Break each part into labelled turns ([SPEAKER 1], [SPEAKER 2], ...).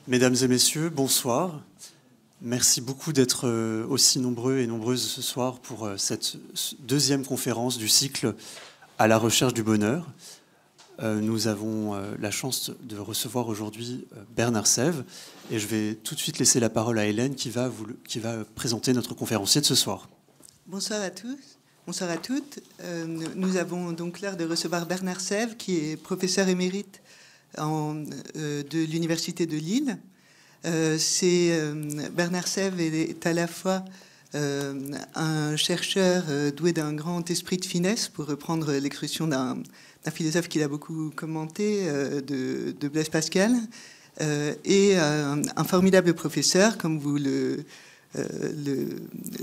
[SPEAKER 1] Mesdames et messieurs, bonsoir. Merci beaucoup d'être aussi nombreux et nombreuses ce soir pour cette deuxième conférence du cycle à la recherche du bonheur. Nous avons la chance de recevoir aujourd'hui Bernard Sèvres et je vais tout de suite laisser la parole à Hélène qui va présenter notre conférencier de ce soir.
[SPEAKER 2] Bonsoir à tous, bonsoir à toutes. Nous avons donc l'heure de recevoir Bernard Sèvres qui est professeur émérite de l'Université de Lille. Bernard Sèvres est à la fois un chercheur doué d'un grand esprit de finesse, pour reprendre l'expression d'un philosophe qu'il a beaucoup commenté, de Blaise Pascal, et un formidable professeur, comme vous le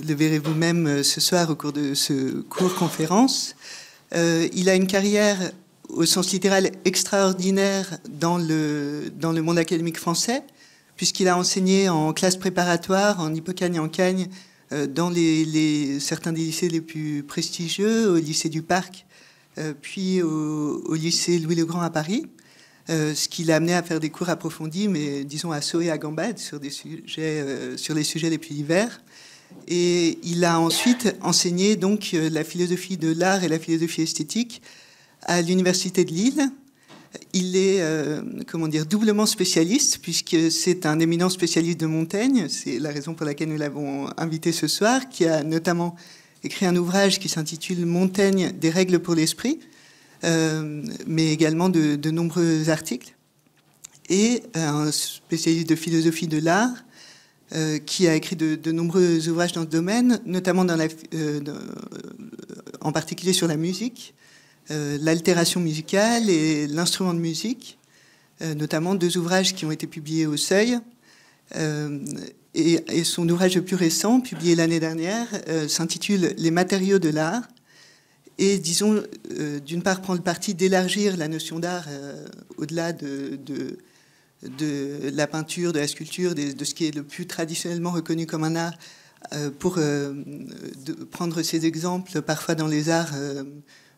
[SPEAKER 2] verrez vous-même ce soir au cours de ce cours-conférence. Il a une carrière au sens littéral extraordinaire dans le monde académique français, puisqu'il a enseigné en classe préparatoire, en Hippocagne et en Cagne, dans certains des lycées les plus prestigieux, au lycée du Parc, puis au lycée Louis-le-Grand à Paris, ce qui l'a amené à faire des cours approfondis, mais disons à saut et à gambade sur les sujets les plus divers. Et il a ensuite enseigné donc la philosophie de l'art et la philosophie esthétique à l'Université de Lille. Il est doublement spécialiste, puisque c'est un éminent spécialiste de Montaigne. C'est la raison pour laquelle nous l'avons invité ce soir, qui a notamment écrit un ouvrage qui s'intitule « Montaigne, des règles pour l'esprit », mais également de nombreux articles. Et un spécialiste de philosophie de l'art, qui a écrit de nombreux ouvrages dans ce domaine, notamment en particulier sur la musique, l'altération musicale et l'instrument de musique, notamment 2 ouvrages qui ont été publiés au Seuil. Et son ouvrage le plus récent, publié l'année dernière, s'intitule « Les matériaux de l'art ». Et disons, d'une part, prend le parti d'élargir la notion d'art au-delà de la peinture, de la sculpture, de ce qui est le plus traditionnellement reconnu comme un art, pour prendre ses exemples parfois dans les arts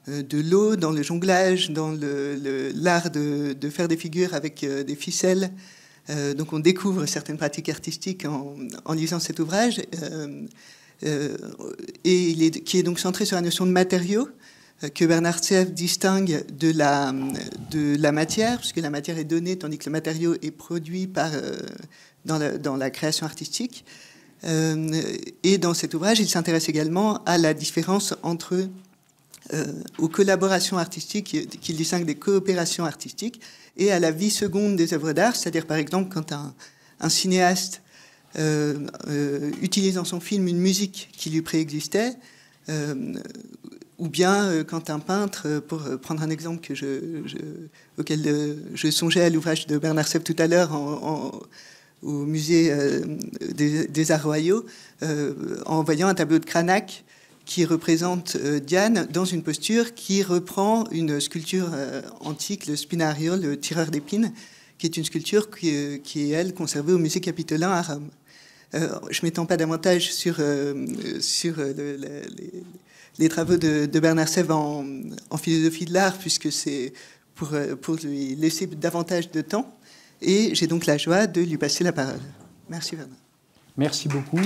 [SPEAKER 2] de l'eau, dans le jonglage, dans l'art de faire des figures avec des ficelles. Donc on découvre certaines pratiques artistiques en lisant cet ouvrage, qui est donc centré sur la notion de matériaux, que Bernard Sèvres distingue de la matière, puisque la matière est donnée, tandis que le matériau est produit dans la création artistique. Et dans cet ouvrage, il s'intéresse également à la différence aux collaborations artistiques, qu'il distingue des coopérations artistiques, et à la vie seconde des œuvres d'art, c'est-à-dire par exemple quand un cinéaste utilise dans son film une musique qui lui préexistait, ou bien quand un peintre, pour prendre un exemple auquel je songeais à l'ouvrage de Bernard Sèvres tout à l'heure au musée des Arts Royaux, en voyant un tableau de Cranach qui représente Diane dans une posture qui reprend une sculpture antique, le Spinario, le tireur d'épines, qui est une sculpture qui est, elle, conservée au musée Capitolin à Rome. Je ne m'étends pas davantage sur les travaux de Bernard Sèvres en philosophie de l'art, puisque c'est pour lui laisser davantage de temps. Et j'ai donc la joie de lui passer la parole. Merci Bernard.
[SPEAKER 3] Merci beaucoup.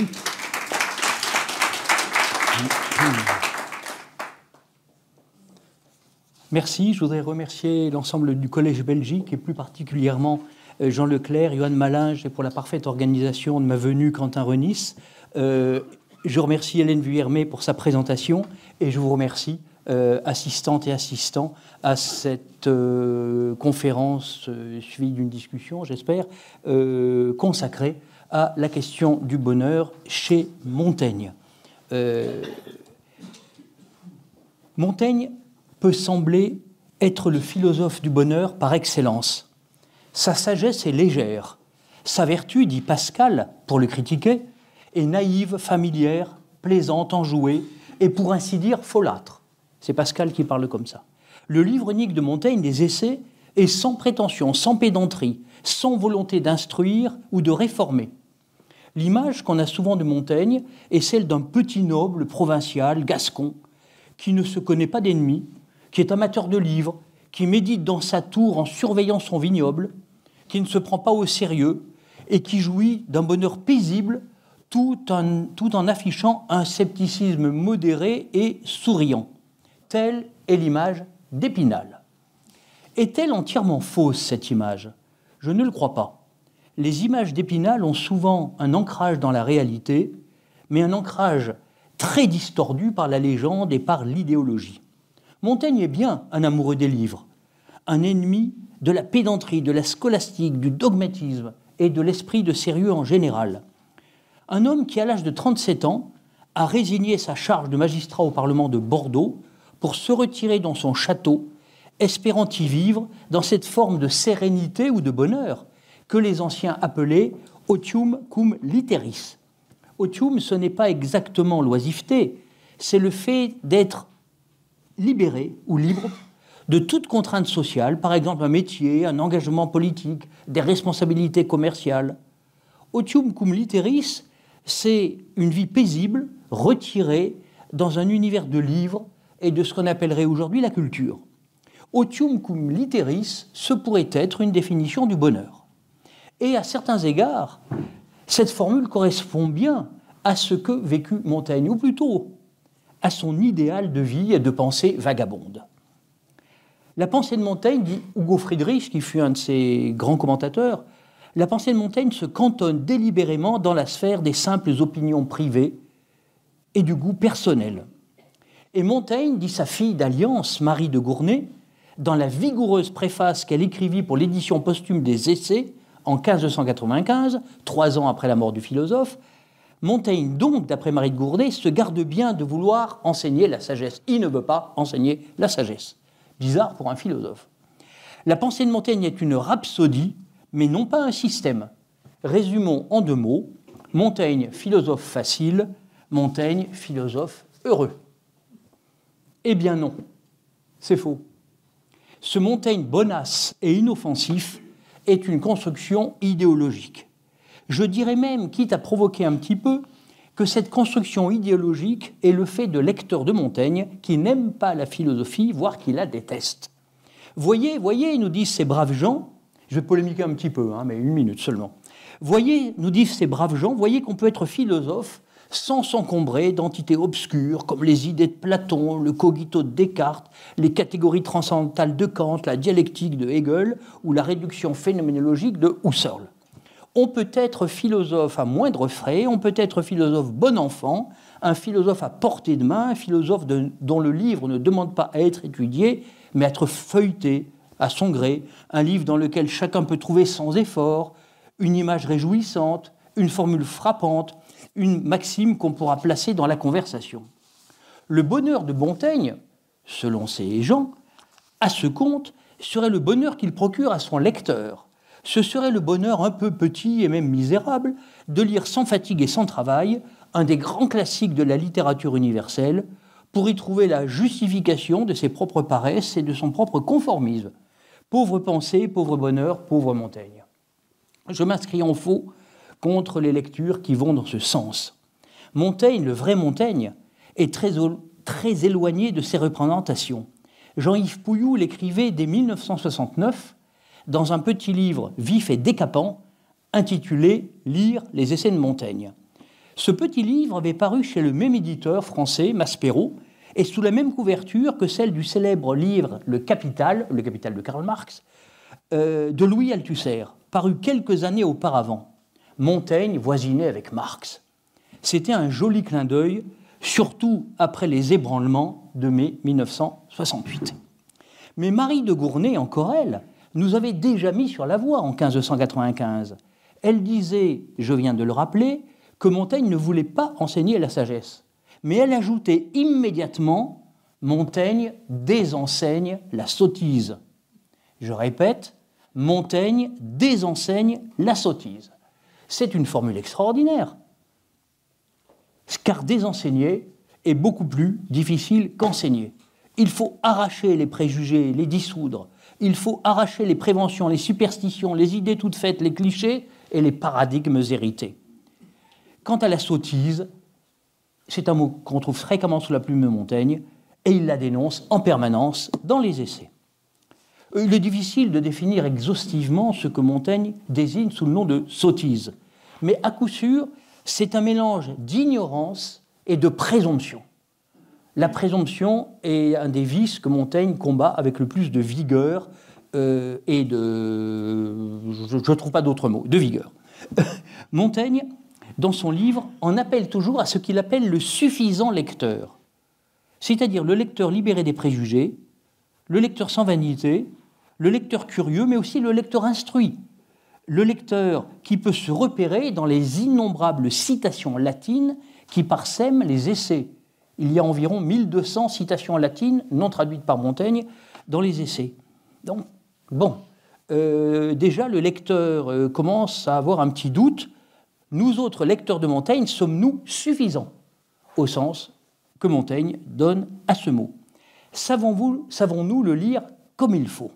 [SPEAKER 3] Merci. Je voudrais remercier l'ensemble du Collège Belgique et plus particulièrement Jean Leclerc, Johan Malinge pour la parfaite organisation de ma venue, Quentin Renis. Je remercie Hélène Vuillermet pour sa présentation et je vous remercie, assistantes et assistants, à cette conférence suivie d'une discussion, j'espère, consacrée à la question du bonheur chez Montaigne. Montaigne peut sembler être le philosophe du bonheur par excellence. Sa sagesse est légère. Sa vertu, dit Pascal, pour le critiquer, est naïve, familière, plaisante, enjouée, et pour ainsi dire folâtre. C'est Pascal qui parle comme ça. Le livre unique de Montaigne, des Essais, est sans prétention, sans pédanterie, sans volonté d'instruire ou de réformer. L'image qu'on a souvent de Montaigne est celle d'un petit noble provincial, gascon, qui ne se connaît pas d'ennemis, qui est amateur de livres, qui médite dans sa tour en surveillant son vignoble, qui ne se prend pas au sérieux, et qui jouit d'un bonheur paisible tout en affichant un scepticisme modéré et souriant. Telle est l'image d'Épinal. Est-elle entièrement fausse, cette image ? Je ne le crois pas. Les images d'Épinal ont souvent un ancrage dans la réalité, mais un ancrage très distordu par la légende et par l'idéologie. Montaigne est bien un amoureux des livres, un ennemi de la pédanterie, de la scolastique, du dogmatisme et de l'esprit de sérieux en général. Un homme qui, à l'âge de 37 ans, a résigné sa charge de magistrat au Parlement de Bordeaux pour se retirer dans son château, espérant y vivre dans cette forme de sérénité ou de bonheur que les anciens appelaient « otium cum litteris ». Otium, ce n'est pas exactement l'oisiveté, c'est le fait d'être libéré ou libre de toute contrainte sociale, par exemple un métier, un engagement politique, des responsabilités commerciales. Otium cum litteris, c'est une vie paisible, retirée dans un univers de livres et de ce qu'on appellerait aujourd'hui la culture. Otium cum litteris, ce pourrait être une définition du bonheur. Et à certains égards, cette formule correspond bien à ce que vécut Montaigne, ou plutôt à son idéal de vie et de pensée vagabonde. La pensée de Montaigne, dit Hugo Friedrich, qui fut un de ses grands commentateurs, la pensée de Montaigne se cantonne délibérément dans la sphère des simples opinions privées et du goût personnel. Et Montaigne, dit sa fille d'alliance, Marie de Gournay, dans la vigoureuse préface qu'elle écrivit pour l'édition posthume des Essais en 1595, 3 ans après la mort du philosophe, Montaigne, donc, d'après Marie de Gournay, se garde bien de vouloir enseigner la sagesse. Il ne veut pas enseigner la sagesse. Bizarre pour un philosophe. La pensée de Montaigne est une rhapsodie, mais non pas un système. Résumons en 2 mots, Montaigne, philosophe facile, Montaigne, philosophe heureux. Eh bien non, c'est faux. Ce Montaigne bonasse et inoffensif est une construction idéologique. Je dirais même, quitte à provoquer un petit peu, que cette construction idéologique est le fait de lecteurs de Montaigne qui n'aiment pas la philosophie, voire qui la détestent. Voyez, nous disent ces braves gens, je vais polémiquer un petit peu, mais 1 minute seulement. Voyez, nous disent ces braves gens, voyez qu'on peut être philosophe sans s'encombrer d'entités obscures comme les idées de Platon, le cogito de Descartes, les catégories transcendantales de Kant, la dialectique de Hegel ou la réduction phénoménologique de Husserl. On peut être philosophe à moindre frais, on peut être philosophe bon enfant, un philosophe à portée de main, un philosophe dont le livre ne demande pas à être étudié, mais à être feuilleté à son gré, un livre dans lequel chacun peut trouver sans effort une image réjouissante, une formule frappante, une maxime qu'on pourra placer dans la conversation. Le bonheur de Montaigne, selon ces gens, à ce compte, serait le bonheur qu'il procure à son lecteur. Ce serait le bonheur un peu petit et même misérable de lire sans fatigue et sans travail un des grands classiques de la littérature universelle pour y trouver la justification de ses propres paresses et de son propre conformisme. Pauvre pensée, pauvre bonheur, pauvre Montaigne. Je m'inscris en faux contre les lectures qui vont dans ce sens. Montaigne, le vrai Montaigne, est très éloigné de ces représentations. Jean-Yves Pouilloux l'écrivait dès 1969 dans un petit livre vif et décapant intitulé « Lire les essais de Montaigne ». Ce petit livre avait paru chez le même éditeur français, Maspero, et sous la même couverture que celle du célèbre livre « Le Capital » de Karl Marx, de Louis Althusser, paru quelques années auparavant. Montaigne voisinait avec Marx. C'était un joli clin d'œil, surtout après les ébranlements de mai 1968. Mais Marie de Gournay, encore elle, nous avait déjà mis sur la voie en 1595. Elle disait, je viens de le rappeler, que Montaigne ne voulait pas enseigner la sagesse. Mais elle ajoutait immédiatement « Montaigne désenseigne la sottise ». Je répète, Montaigne désenseigne la sottise. C'est une formule extraordinaire, car désenseigner est beaucoup plus difficile qu'enseigner. Il faut arracher les préjugés, les dissoudre. Il faut arracher les préventions, les superstitions, les idées toutes faites, les clichés et les paradigmes hérités. Quant à la sottise, c'est un mot qu'on trouve fréquemment sous la plume de Montaigne, et il la dénonce en permanence dans les essais. Il est difficile de définir exhaustivement ce que Montaigne désigne sous le nom de sottise. Mais à coup sûr, c'est un mélange d'ignorance et de présomption. La présomption est un des vices que Montaigne combat avec le plus de vigueur et de... Je ne trouve pas d'autre mot, de vigueur. Montaigne, dans son livre, en appelle toujours à ce qu'il appelle le suffisant lecteur, c'est-à-dire le lecteur libéré des préjugés, le lecteur sans vanité, le lecteur curieux, mais aussi le lecteur instruit, le lecteur qui peut se repérer dans les innombrables citations latines qui parsèment les essais. Il y a environ 1200 citations latines non traduites par Montaigne dans les essais. Donc, bon, déjà le lecteur commence à avoir un petit doute. Nous autres lecteurs de Montaigne, sommes-nous suffisants au sens que Montaigne donne à ce mot? Savons-nous le lire comme il faut?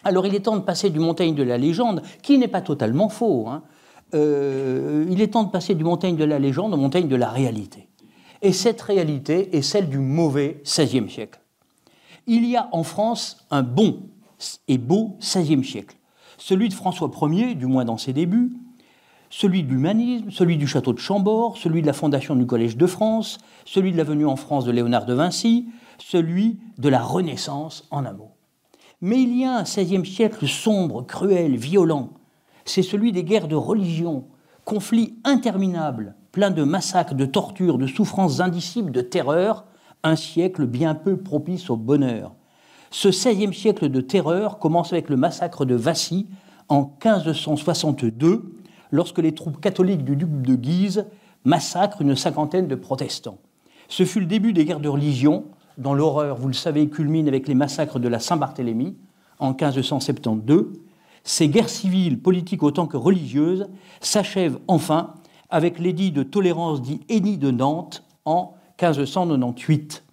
[SPEAKER 3] Alors il est temps de passer du Montaigne de la légende, qui n'est pas totalement faux, hein. Il est temps de passer du Montaigne de la légende au Montaigne de la réalité. Et cette réalité est celle du mauvais XVIe siècle. Il y a en France un bon et beau XVIe siècle, celui de François Ier, du moins dans ses débuts, celui de l'humanisme, celui du château de Chambord, celui de la fondation du Collège de France, celui de la venue en France de Léonard de Vinci, celui de la Renaissance, en un mot. Mais il y a un XVIe siècle sombre, cruel, violent. C'est celui des guerres de religion, conflits interminables, pleins de massacres, de tortures, de souffrances indicibles, de terreur, un siècle bien peu propice au bonheur. Ce XVIe siècle de terreur commence avec le massacre de Vassy en 1562, lorsque les troupes catholiques du duc de Guise massacrent une cinquantaine de protestants. Ce fut le début des guerres de religion, dont l'horreur, vous le savez, culmine avec les massacres de la Saint-Barthélemy en 1572. Ces guerres civiles, politiques autant que religieuses, s'achèvent enfin avec l'édit de tolérance dit Édit de Nantes en 1598.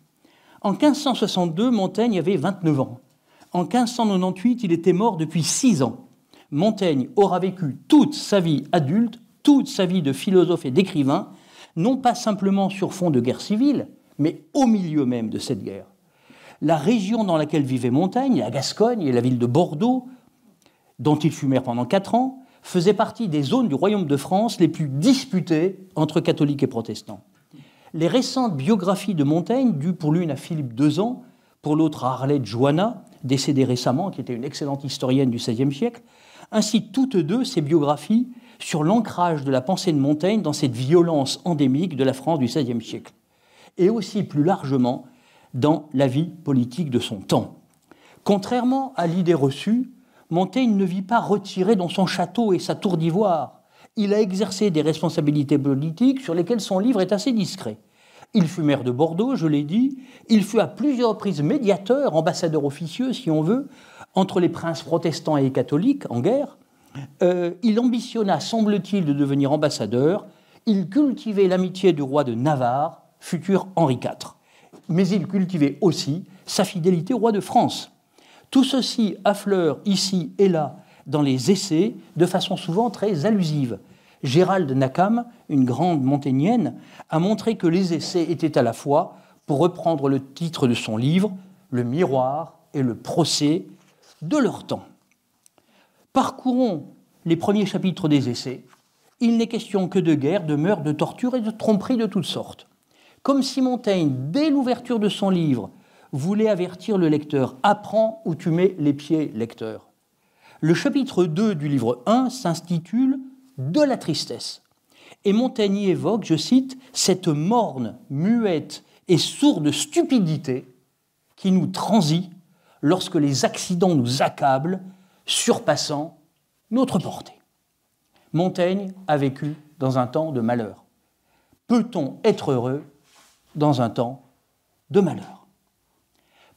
[SPEAKER 3] En 1562, Montaigne avait 29 ans. En 1598, il était mort depuis 6 ans. Montaigne aura vécu toute sa vie adulte, toute sa vie de philosophe et d'écrivain, non pas simplement sur fond de guerre civile, mais au milieu même de cette guerre. La région dans laquelle vivait Montaigne, la Gascogne et la ville de Bordeaux, dont il fut maire pendant 4 ans, faisait partie des zones du royaume de France les plus disputées entre catholiques et protestants. Les récentes biographies de Montaigne, dues pour l'une à Philippe II, pour l'autre à Arlette Joanna, décédée récemment, qui était une excellente historienne du XVIe siècle, incitent toutes deux ces biographies sur l'ancrage de la pensée de Montaigne dans cette violence endémique de la France du XVIe siècle, et aussi plus largement dans la vie politique de son temps. Contrairement à l'idée reçue, Montaigne ne vit pas retiré dans son château et sa tour d'ivoire. Il a exercé des responsabilités politiques sur lesquelles son livre est assez discret. Il fut maire de Bordeaux, je l'ai dit, il fut à plusieurs reprises médiateur, ambassadeur officieux, si on veut, entre les princes protestants et catholiques en guerre. Il ambitionna, semble-t-il, de devenir ambassadeur. Il cultivait l'amitié du roi de Navarre, futur Henri IV. Mais il cultivait aussi sa fidélité au roi de France. Tout ceci affleure ici et là dans les essais de façon souvent très allusive. Gérald Nakam, une grande montaignienne, a montré que les essais étaient à la fois, pour reprendre le titre de son livre, le miroir et le procès de leur temps. Parcourons les premiers chapitres des essais. Il n'est question que de guerre, de meurtre, de torture et de tromperies de toutes sortes. Comme si Montaigne, dès l'ouverture de son livre, voulait avertir le lecteur « Apprends où tu mets les pieds, lecteur ». Le chapitre 2 du livre 1 s'intitule « De la tristesse ». Et Montaigne y évoque, je cite, « cette morne, muette et sourde stupidité qui nous transit lorsque les accidents nous accablent, surpassant notre portée ». Montaigne a vécu dans un temps de malheur. Peut-on être heureux dans un temps de malheur?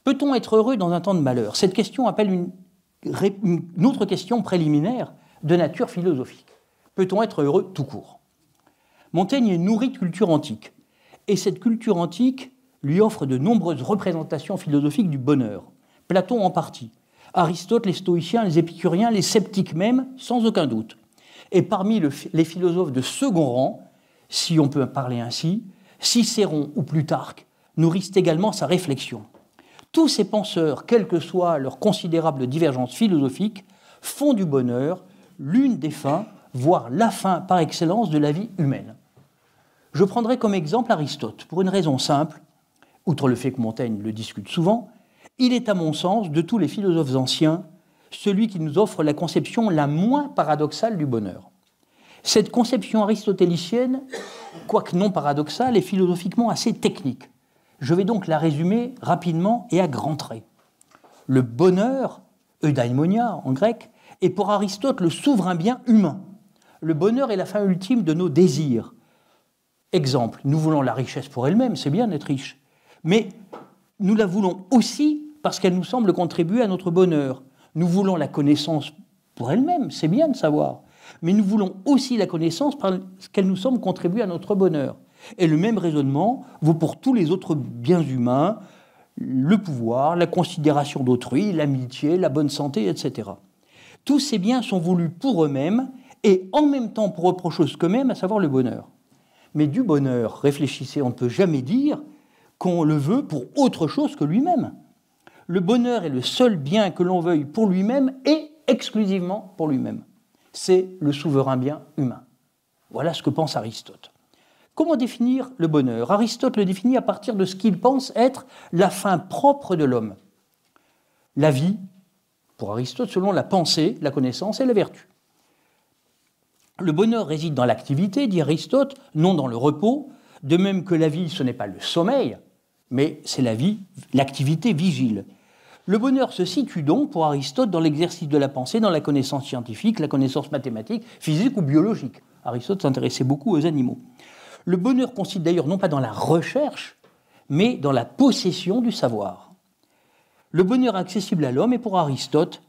[SPEAKER 3] Peut-on être heureux dans un temps de malheur? Cette question appelle une autre question préliminaire de nature philosophique. Peut-on être heureux tout court? Montaigne est nourri de culture antique, et cette culture antique lui offre de nombreuses représentations philosophiques du bonheur. Platon en partie, Aristote, les stoïciens, les épicuriens, les sceptiques même, sans aucun doute. Et parmi les philosophes de second rang, si on peut parler ainsi, Cicéron ou Plutarque nourrissent également sa réflexion. Tous ces penseurs, quelle que soit leur considérable divergence philosophique, font du bonheur l'une des fins, voire la fin par excellence de la vie humaine. Je prendrai comme exemple Aristote, pour une raison simple, outre le fait que Montaigne le discute souvent, il est à mon sens, de tous les philosophes anciens, celui qui nous offre la conception la moins paradoxale du bonheur. Cette conception aristotélicienne, quoique non paradoxale, est philosophiquement assez technique. Je vais donc la résumer rapidement et à grands traits. Le bonheur, eudaimonia en grec, est pour Aristote le souverain bien humain. Le bonheur est la fin ultime de nos désirs. Exemple, nous voulons la richesse pour elle-même, c'est bien d'être riche, mais nous la voulons aussi parce qu'elle nous semble contribuer à notre bonheur. Nous voulons la connaissance pour elle-même, c'est bien de savoir, mais nous voulons aussi la connaissance parce qu'elle nous semble contribuer à notre bonheur. Et le même raisonnement vaut pour tous les autres biens humains, le pouvoir, la considération d'autrui, l'amitié, la bonne santé, etc. Tous ces biens sont voulus pour eux-mêmes et en même temps pour autre chose qu'eux-mêmes, à savoir le bonheur. Mais du bonheur, réfléchissez, on ne peut jamais dire qu'on le veut pour autre chose que lui-même. Le bonheur est le seul bien que l'on veuille pour lui-même et exclusivement pour lui-même. C'est le souverain bien humain. Voilà ce que pense Aristote. Comment définir le bonheur ? Aristote le définit à partir de ce qu'il pense être la fin propre de l'homme. La vie, pour Aristote, selon la pensée, la connaissance et la vertu. Le bonheur réside dans l'activité, dit Aristote, non dans le repos, de même que la vie, ce n'est pas le sommeil, mais c'est la vie, l'activité vigile. Le bonheur se situe donc, pour Aristote, dans l'exercice de la pensée, dans la connaissance scientifique, la connaissance mathématique, physique ou biologique. Aristote s'intéressait beaucoup aux animaux. Le bonheur consiste d'ailleurs non pas dans la recherche, mais dans la possession du savoir. Le bonheur accessible à l'homme est pour Aristote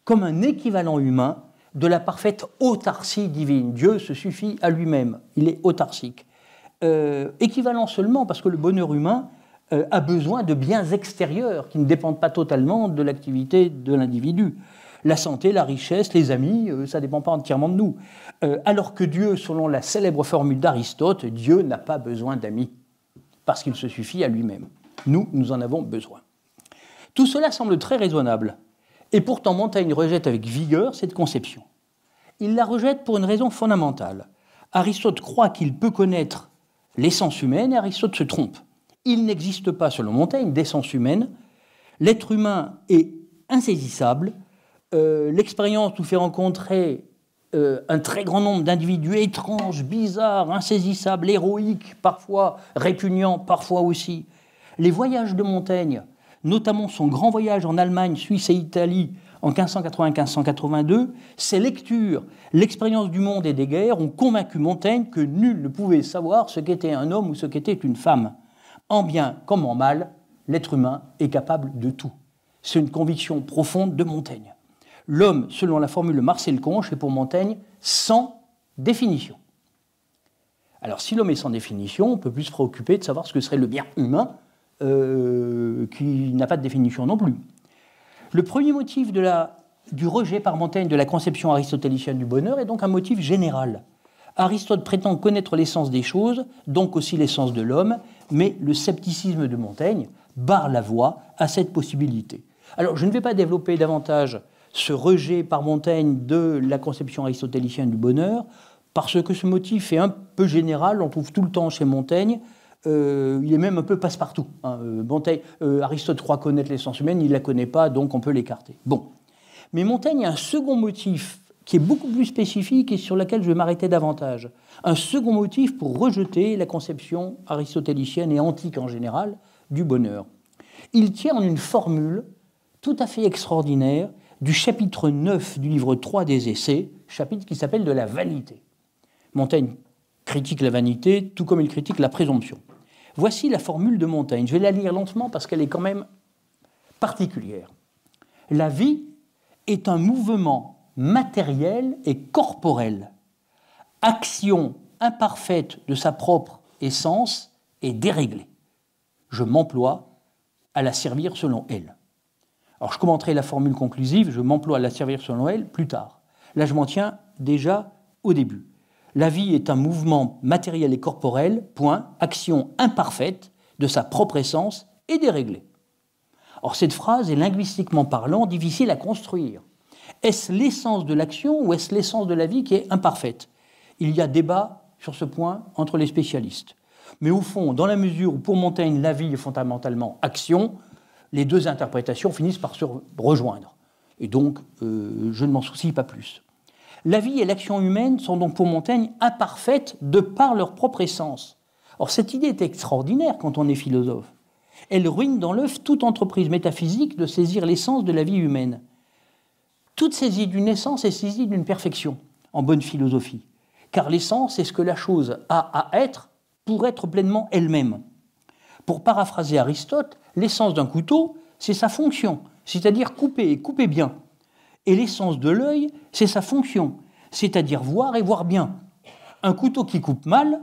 [SPEAKER 3] comme un équivalent humain de la parfaite autarcie divine. Dieu se suffit à lui-même, il est autarcique. Équivalent seulement parce que le bonheur humain a besoin de biens extérieurs qui ne dépendent pas totalement de l'activité de l'individu. La santé, la richesse, les amis, ça ne dépend pas entièrement de nous. Alors que Dieu, selon la célèbre formule d'Aristote, Dieu n'a pas besoin d'amis, parce qu'il se suffit à lui-même. Nous, nous en avons besoin. Tout cela semble très raisonnable, et pourtant Montaigne rejette avec vigueur cette conception. Il la rejette pour une raison fondamentale. Aristote croit qu'il peut connaître l'essence humaine, et Aristote se trompe. Il n'existe pas, selon Montaigne, d'essence humaine. L'être humain est insaisissable. L'expérience nous fait rencontrer un très grand nombre d'individus étranges, bizarres, insaisissables, héroïques, parfois répugnants, parfois aussi. Les voyages de Montaigne, notamment son grand voyage en Allemagne, Suisse et Italie en 1580-1582, ses lectures, l'expérience du monde et des guerres ont convaincu Montaigne que nul ne pouvait savoir ce qu'était un homme ou ce qu'était une femme. En bien comme en mal, l'être humain est capable de tout. C'est une conviction profonde de Montaigne. L'homme, selon la formule de Marcel Conche, est pour Montaigne sans définition. Alors, si l'homme est sans définition, on peut plus se préoccuper de savoir ce que serait le bien humain, qui n'a pas de définition non plus. Le premier motif du rejet par Montaigne de la conception aristotélicienne du bonheur est donc un motif général. Aristote prétend connaître l'essence des choses, donc aussi l'essence de l'homme, mais le scepticisme de Montaigne barre la voie à cette possibilité. Alors, je ne vais pas développer davantage ce rejet par Montaigne de la conception aristotélicienne du bonheur, parce que ce motif est un peu général, on trouve tout le temps chez Montaigne, il est même un peu passe-partout. Aristote croit connaître l'essence humaine, il ne la connaît pas, donc on peut l'écarter. Bon. Mais Montaigne a un second motif qui est beaucoup plus spécifique et sur lequel je vais m'arrêter davantage. Un second motif pour rejeter la conception aristotélicienne et antique en général du bonheur. Il tient en une formule tout à fait extraordinaire du chapitre 9 du livre 3 des Essais, chapitre qui s'appelle « De la vanité ». Montaigne critique la vanité, tout comme il critique la présomption. Voici la formule de Montaigne. Je vais la lire lentement parce qu'elle est quand même particulière. La vie est un mouvement matériel et corporel, action imparfaite de sa propre essence et déréglée. Je m'emploie à la servir selon elle. Alors je commenterai la formule conclusive, je m'emploie à la servir selon elle plus tard. Là je m'en tiens déjà au début. La vie est un mouvement matériel et corporel, point, action imparfaite de sa propre essence et déréglée. Or, cette phrase est linguistiquement parlant difficile à construire. Est-ce l'essence de l'action ou est-ce l'essence de la vie qui est imparfaite? Il y a débat sur ce point entre les spécialistes. Mais au fond, dans la mesure où pour Montaigne, la vie est fondamentalement action, les deux interprétations finissent par se rejoindre. Et donc, je ne m'en soucie pas plus. La vie et l'action humaine sont donc pour Montaigne imparfaites de par leur propre essence. Or, cette idée est extraordinaire quand on est philosophe. Elle ruine dans l'œuf toute entreprise métaphysique de saisir l'essence de la vie humaine. Toute saisie d'une essence est saisie d'une perfection, en bonne philosophie. Car l'essence est ce que la chose a à être pour être pleinement elle-même. Pour paraphraser Aristote, l'essence d'un couteau, c'est sa fonction, c'est-à-dire couper et couper bien. Et l'essence de l'œil, c'est sa fonction, c'est-à-dire voir et voir bien. Un couteau qui coupe mal,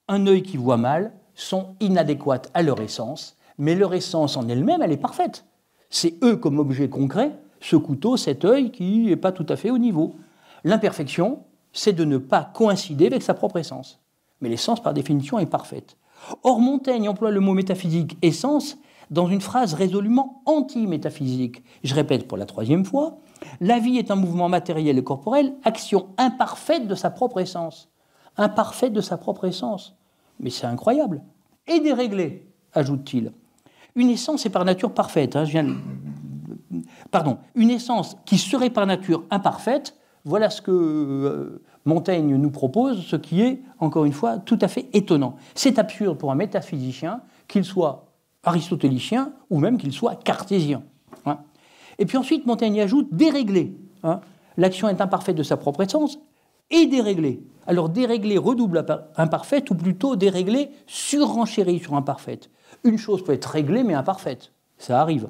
[SPEAKER 3] un œil qui voit mal, sont inadéquates à leur essence, mais leur essence en elle-même, elle est parfaite. C'est eux comme objet concret, ce couteau, cet œil qui n'est pas tout à fait au niveau. L'imperfection, c'est de ne pas coïncider avec sa propre essence. Mais l'essence, par définition, est parfaite. Or, Montaigne emploie le mot métaphysique « essence » dans une phrase résolument anti-métaphysique. Je répète pour la troisième fois, la vie est un mouvement matériel et corporel, action imparfaite de sa propre essence. Imparfaite de sa propre essence. Mais c'est incroyable. Et déréglée, ajoute-t-il. Une essence est par nature parfaite. Une essence qui serait par nature imparfaite, voilà ce que Montaigne nous propose, ce qui est, encore une fois, tout à fait étonnant. C'est absurde pour un métaphysicien, qu'il soit aristotélicien ou même qu'il soit cartésien. Et puis ensuite, Montaigne ajoute déréglé. L'action est imparfaite de sa propre essence et déréglée. Alors déréglé redouble imparfaite ou plutôt déréglé surrenchérit sur imparfaite. Une chose peut être réglée mais imparfaite. Ça arrive.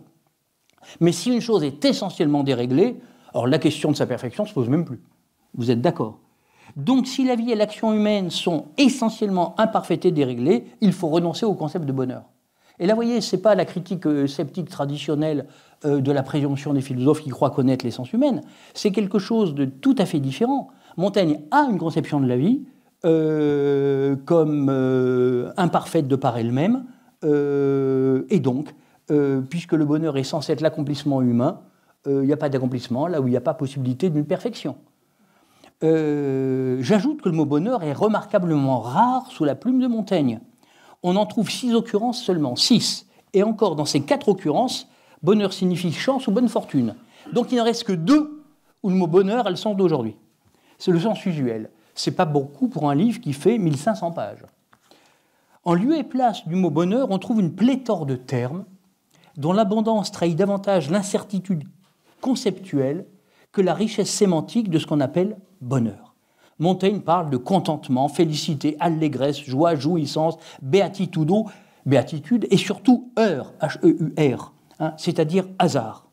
[SPEAKER 3] Mais si une chose est essentiellement déréglée, alors la question de sa perfection ne se pose même plus. Vous êtes d'accord? Donc si la vie et l'action humaine sont essentiellement imparfaites et déréglées, il faut renoncer au concept de bonheur. Et là, vous voyez, ce n'est pas la critique sceptique traditionnelle de la présomption des philosophes qui croient connaître l'essence humaine. C'est quelque chose de tout à fait différent. Montaigne a une conception de la vie comme imparfaite de par elle-même, et donc, puisque le bonheur est censé être l'accomplissement humain, il n'y a pas d'accomplissement là où il n'y a pas possibilité d'une perfection. J'ajoute que le mot bonheur est remarquablement rare sous la plume de Montaigne. On en trouve 6 occurrences seulement, 6. Et encore, dans ces 4 occurrences, bonheur signifie chance ou bonne fortune. Donc il n'en reste que 2 où le mot bonheur a le sens d'aujourd'hui. C'est le sens usuel. Ce n'est pas beaucoup pour un livre qui fait 1500 pages. En lieu et place du mot bonheur, on trouve une pléthore de termes dont l'abondance trahit davantage l'incertitude conceptuelle que la richesse sémantique de ce qu'on appelle bonheur. Montaigne parle de contentement, félicité, allégresse, joie, jouissance, beatitudo, béatitude, et surtout heure, H-E-U-R, c'est-à-dire hasard.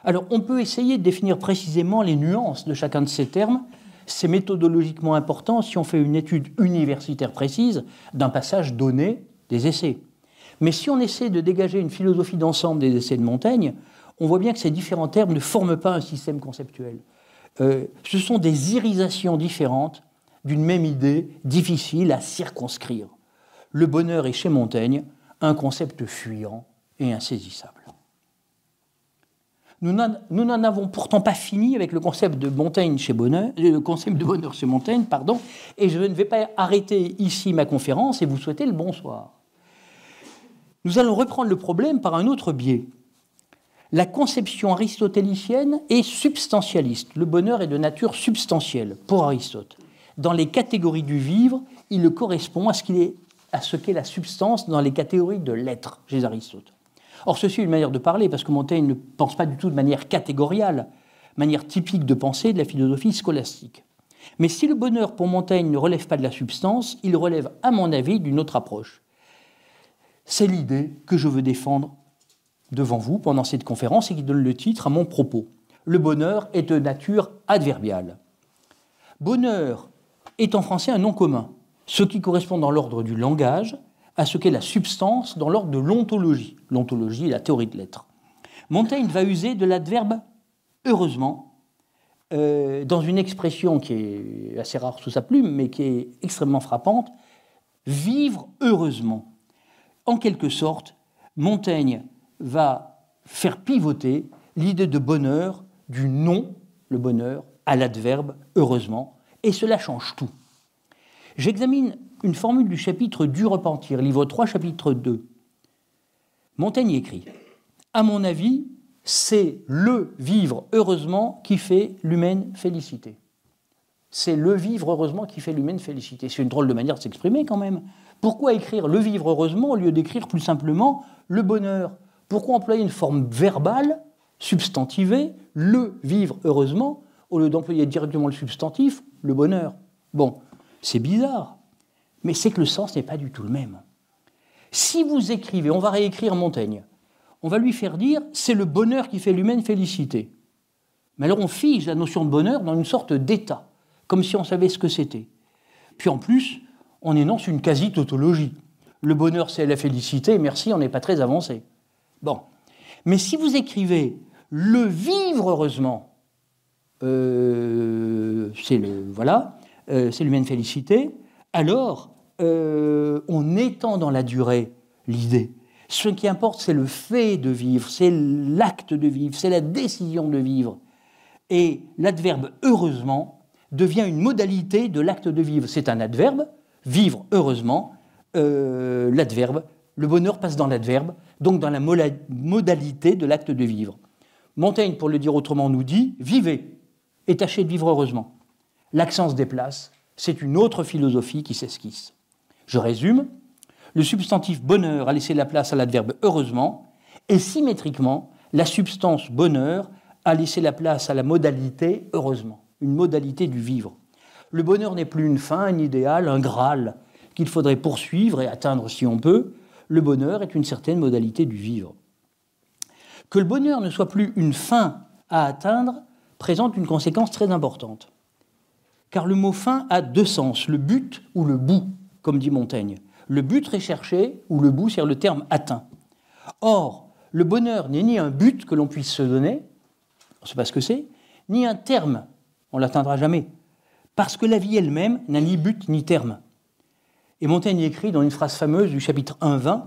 [SPEAKER 3] Alors, on peut essayer de définir précisément les nuances de chacun de ces termes. C'est méthodologiquement important si on fait une étude universitaire précise d'un passage donné des essais. Mais si on essaie de dégager une philosophie d'ensemble des essais de Montaigne, on voit bien que ces différents termes ne forment pas un système conceptuel. Ce sont des irisations différentes d'une même idée difficile à circonscrire. Le bonheur est chez Montaigne un concept fuyant et insaisissable. Nous n'en avons pourtant pas fini avec le concept de Montaigne chez bonheur, le concept de bonheur chez Montaigne, pardon, et je ne vais pas arrêter ici ma conférence et vous souhaiter le bonsoir. Nous allons reprendre le problème par un autre biais. La conception aristotélicienne est substantialiste. Le bonheur est de nature substantielle pour Aristote. Dans les catégories du vivre, il correspond à ce qu'est la substance dans les catégories de l'être chez Aristote. Or, ceci est une manière de parler, parce que Montaigne ne pense pas du tout de manière catégoriale, manière typique de pensée de la philosophie scolastique. Mais si le bonheur pour Montaigne ne relève pas de la substance, il relève, à mon avis, d'une autre approche. C'est l'idée que je veux défendre devant vous pendant cette conférence et qui donne le titre à mon propos. Le bonheur est de nature adverbiale. Bonheur est en français un nom commun, ce qui correspond dans l'ordre du langage à ce qu'est la substance dans l'ordre de l'ontologie. L'ontologie est la théorie de l'être. Montaigne va user de l'adverbe « heureusement » dans une expression qui est assez rare sous sa plume, mais qui est extrêmement frappante, « vivre heureusement ». En quelque sorte, Montaigne va faire pivoter l'idée de bonheur du nom, le bonheur, à l'adverbe heureusement, et cela change tout. J'examine une formule du chapitre du repentir, livre 3, chapitre 2. Montaigne écrit « À mon avis, c'est le vivre heureusement qui fait l'humaine félicité. » C'est le vivre heureusement qui fait l'humaine félicité. C'est une drôle de manière de s'exprimer quand même. Pourquoi écrire le vivre heureusement au lieu d'écrire plus simplement le bonheur? Pourquoi employer une forme verbale, substantivée, le vivre heureusement, au lieu d'employer directement le substantif, le bonheur? Bon, c'est bizarre, mais c'est que le sens n'est pas du tout le même. Si vous écrivez, on va réécrire Montaigne, on va lui faire dire « c'est le bonheur qui fait l'humaine félicité ». Mais alors on fige la notion de bonheur dans une sorte d'état, comme si on savait ce que c'était. Puis en plus, on énonce une quasi-tautologie. Le bonheur, c'est la félicité, merci, on n'est pas très avancé. Bon. Mais si vous écrivez « le vivre heureusement », c'est l'humaine félicité, alors on étend dans la durée l'idée. Ce qui importe, c'est le fait de vivre, c'est l'acte de vivre, c'est la décision de vivre. Et l'adverbe « heureusement » devient une modalité de l'acte de vivre. C'est un adverbe, vivre heureusement, l'adverbe, le bonheur passe dans l'adverbe, donc dans la modalité de l'acte de vivre. Montaigne, pour le dire autrement, nous dit « vivez et tâchez de vivre heureusement ». L'accent se déplace, c'est une autre philosophie qui s'esquisse. Je résume, le substantif bonheur a laissé la place à l'adverbe heureusement, et symétriquement, la substance bonheur a laissé la place à la modalité heureusement, une modalité du vivre. Le bonheur n'est plus une fin, un idéal, un graal qu'il faudrait poursuivre et atteindre si on peut. Le bonheur est une certaine modalité du vivre. Que le bonheur ne soit plus une fin à atteindre présente une conséquence très importante. Car le mot fin a deux sens, le but ou le bout, comme dit Montaigne. Le but recherché ou le bout, c'est le terme atteint. Or, le bonheur n'est ni un but que l'on puisse se donner, on ne sait pas ce que c'est, ni un terme, on ne l'atteindra jamais, parce que la vie elle-même n'a ni but ni terme. Et Montaigne écrit dans une phrase fameuse du chapitre 1-20,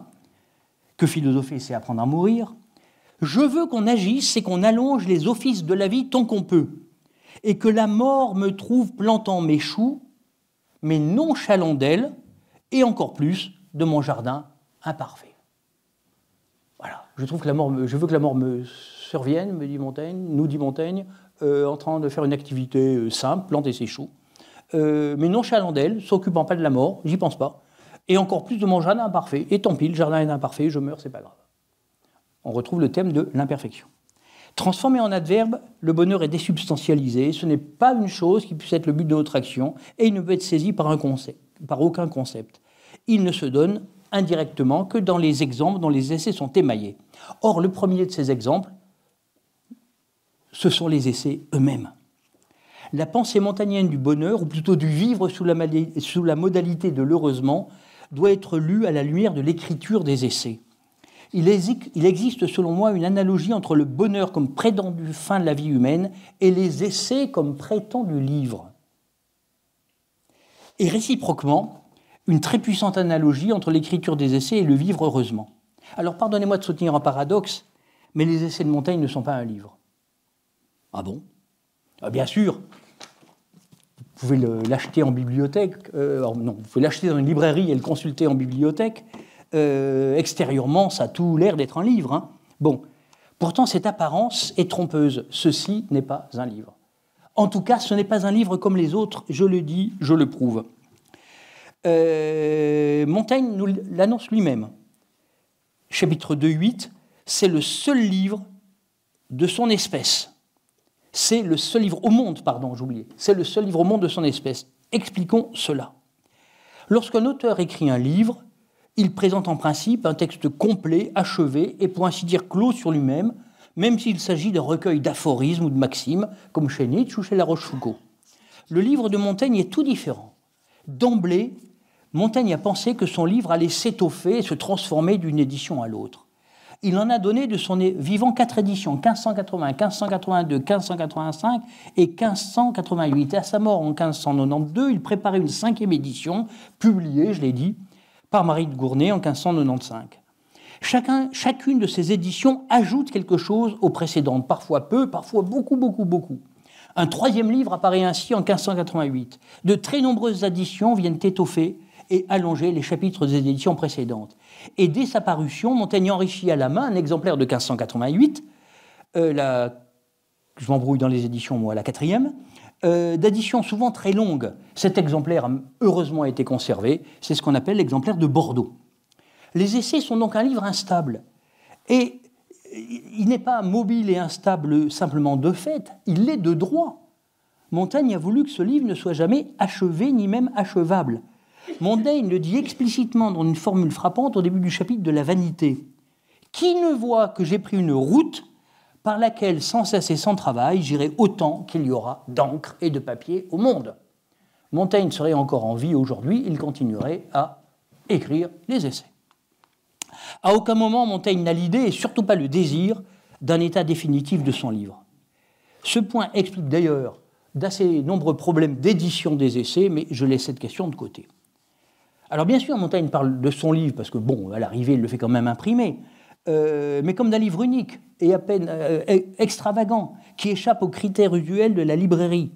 [SPEAKER 3] que philosopher, c'est apprendre à mourir, « Je veux qu'on agisse et qu'on allonge les offices de la vie tant qu'on peut, et que la mort me trouve plantant mes choux, mais nonchalant d'elle, et encore plus de mon jardin imparfait. » Voilà, je veux que la mort me survienne, me dit Montaigne, nous dit Montaigne, en train de faire une activité simple, planter ses choux, mais nonchalant d'elle, s'occupant pas de la mort, j'y pense pas, et encore plus de mon jardin imparfait, et tant pis, le jardin est imparfait, je meurs, c'est pas grave. On retrouve le thème de l'imperfection. Transformé en adverbe, le bonheur est désubstantialisé, ce n'est pas une chose qui puisse être le but de notre action, et il ne peut être saisi par aucun concept. Il ne se donne indirectement que dans les exemples dont les essais sont émaillés. Or, le premier de ces exemples, ce sont les essais eux-mêmes. La pensée montagnenne du bonheur, ou plutôt du vivre sous la modalité de l'heureusement, doit être lue à la lumière de l'écriture des essais. Il existe, selon moi, une analogie entre le bonheur comme prétendu fin de la vie humaine et les essais comme prétendu livre. Et réciproquement, une très puissante analogie entre l'écriture des essais et le vivre heureusement. Alors, pardonnez-moi de soutenir un paradoxe, mais les essais de Montaigne ne sont pas un livre. Ah bon ? Ah, bien sûr, vous pouvez l'acheter en bibliothèque, non, vous pouvez l'acheter dans une librairie et le consulter en bibliothèque. Extérieurement, ça a tout l'air d'être un livre. Hein. Bon, pourtant, cette apparence est trompeuse. Ceci n'est pas un livre. En tout cas, ce n'est pas un livre comme les autres, je le dis, je le prouve. Montaigne nous l'annonce lui-même. Chapitre 2.8, c'est le seul livre de son espèce. C'est le seul livre au monde, pardon, j'oubliais. C'est le seul livre au monde de son espèce. Expliquons cela. Lorsqu'un auteur écrit un livre, il présente en principe un texte complet, achevé et pour ainsi dire clos sur lui-même, même s'il s'agit d'un recueil d'aphorismes ou de maximes, comme chez Nietzsche ou chez La Rochefoucauld. Le livre de Montaigne est tout différent. D'emblée, Montaigne a pensé que son livre allait s'étoffer et se transformer d'une édition à l'autre. Il en a donné de son vivant 4 éditions, 1580, 1582, 1585 et 1588. À sa mort en 1592, il préparait une 5e édition, publiée, je l'ai dit, par Marie de Gournay en 1595. Chacune de ces éditions ajoute quelque chose aux précédentes, parfois peu, parfois beaucoup, beaucoup, beaucoup. Un troisième livre apparaît ainsi en 1588. De très nombreuses additions viennent étoffer et allonger les chapitres des éditions précédentes. Et dès sa parution, Montaigne enrichit à la main un exemplaire de 1588, je m'embrouille dans les éditions, moi, la quatrième, d'additions souvent très longues. Cet exemplaire a heureusement été conservé, c'est ce qu'on appelle l'exemplaire de Bordeaux. Les essais sont donc un livre instable. Et il n'est pas mobile et instable simplement de fait, il l'est de droit. Montaigne a voulu que ce livre ne soit jamais achevé ni même achevable. Montaigne le dit explicitement dans une formule frappante au début du chapitre de la vanité. « Qui ne voit que j'ai pris une route par laquelle, sans cesse et sans travail, j'irai autant qu'il y aura d'encre et de papier au monde ?» Montaigne serait encore en vie aujourd'hui, il continuerait à écrire les essais. À aucun moment, Montaigne n'a l'idée, et surtout pas le désir, d'un état définitif de son livre. Ce point explique d'ailleurs d'assez nombreux problèmes d'édition des essais, mais je laisse cette question de côté. Alors bien sûr, Montaigne parle de son livre, parce que, bon, à l'arrivée, il le fait quand même imprimer, mais comme d'un livre unique et à peine extravagant, qui échappe aux critères usuels de la librairie.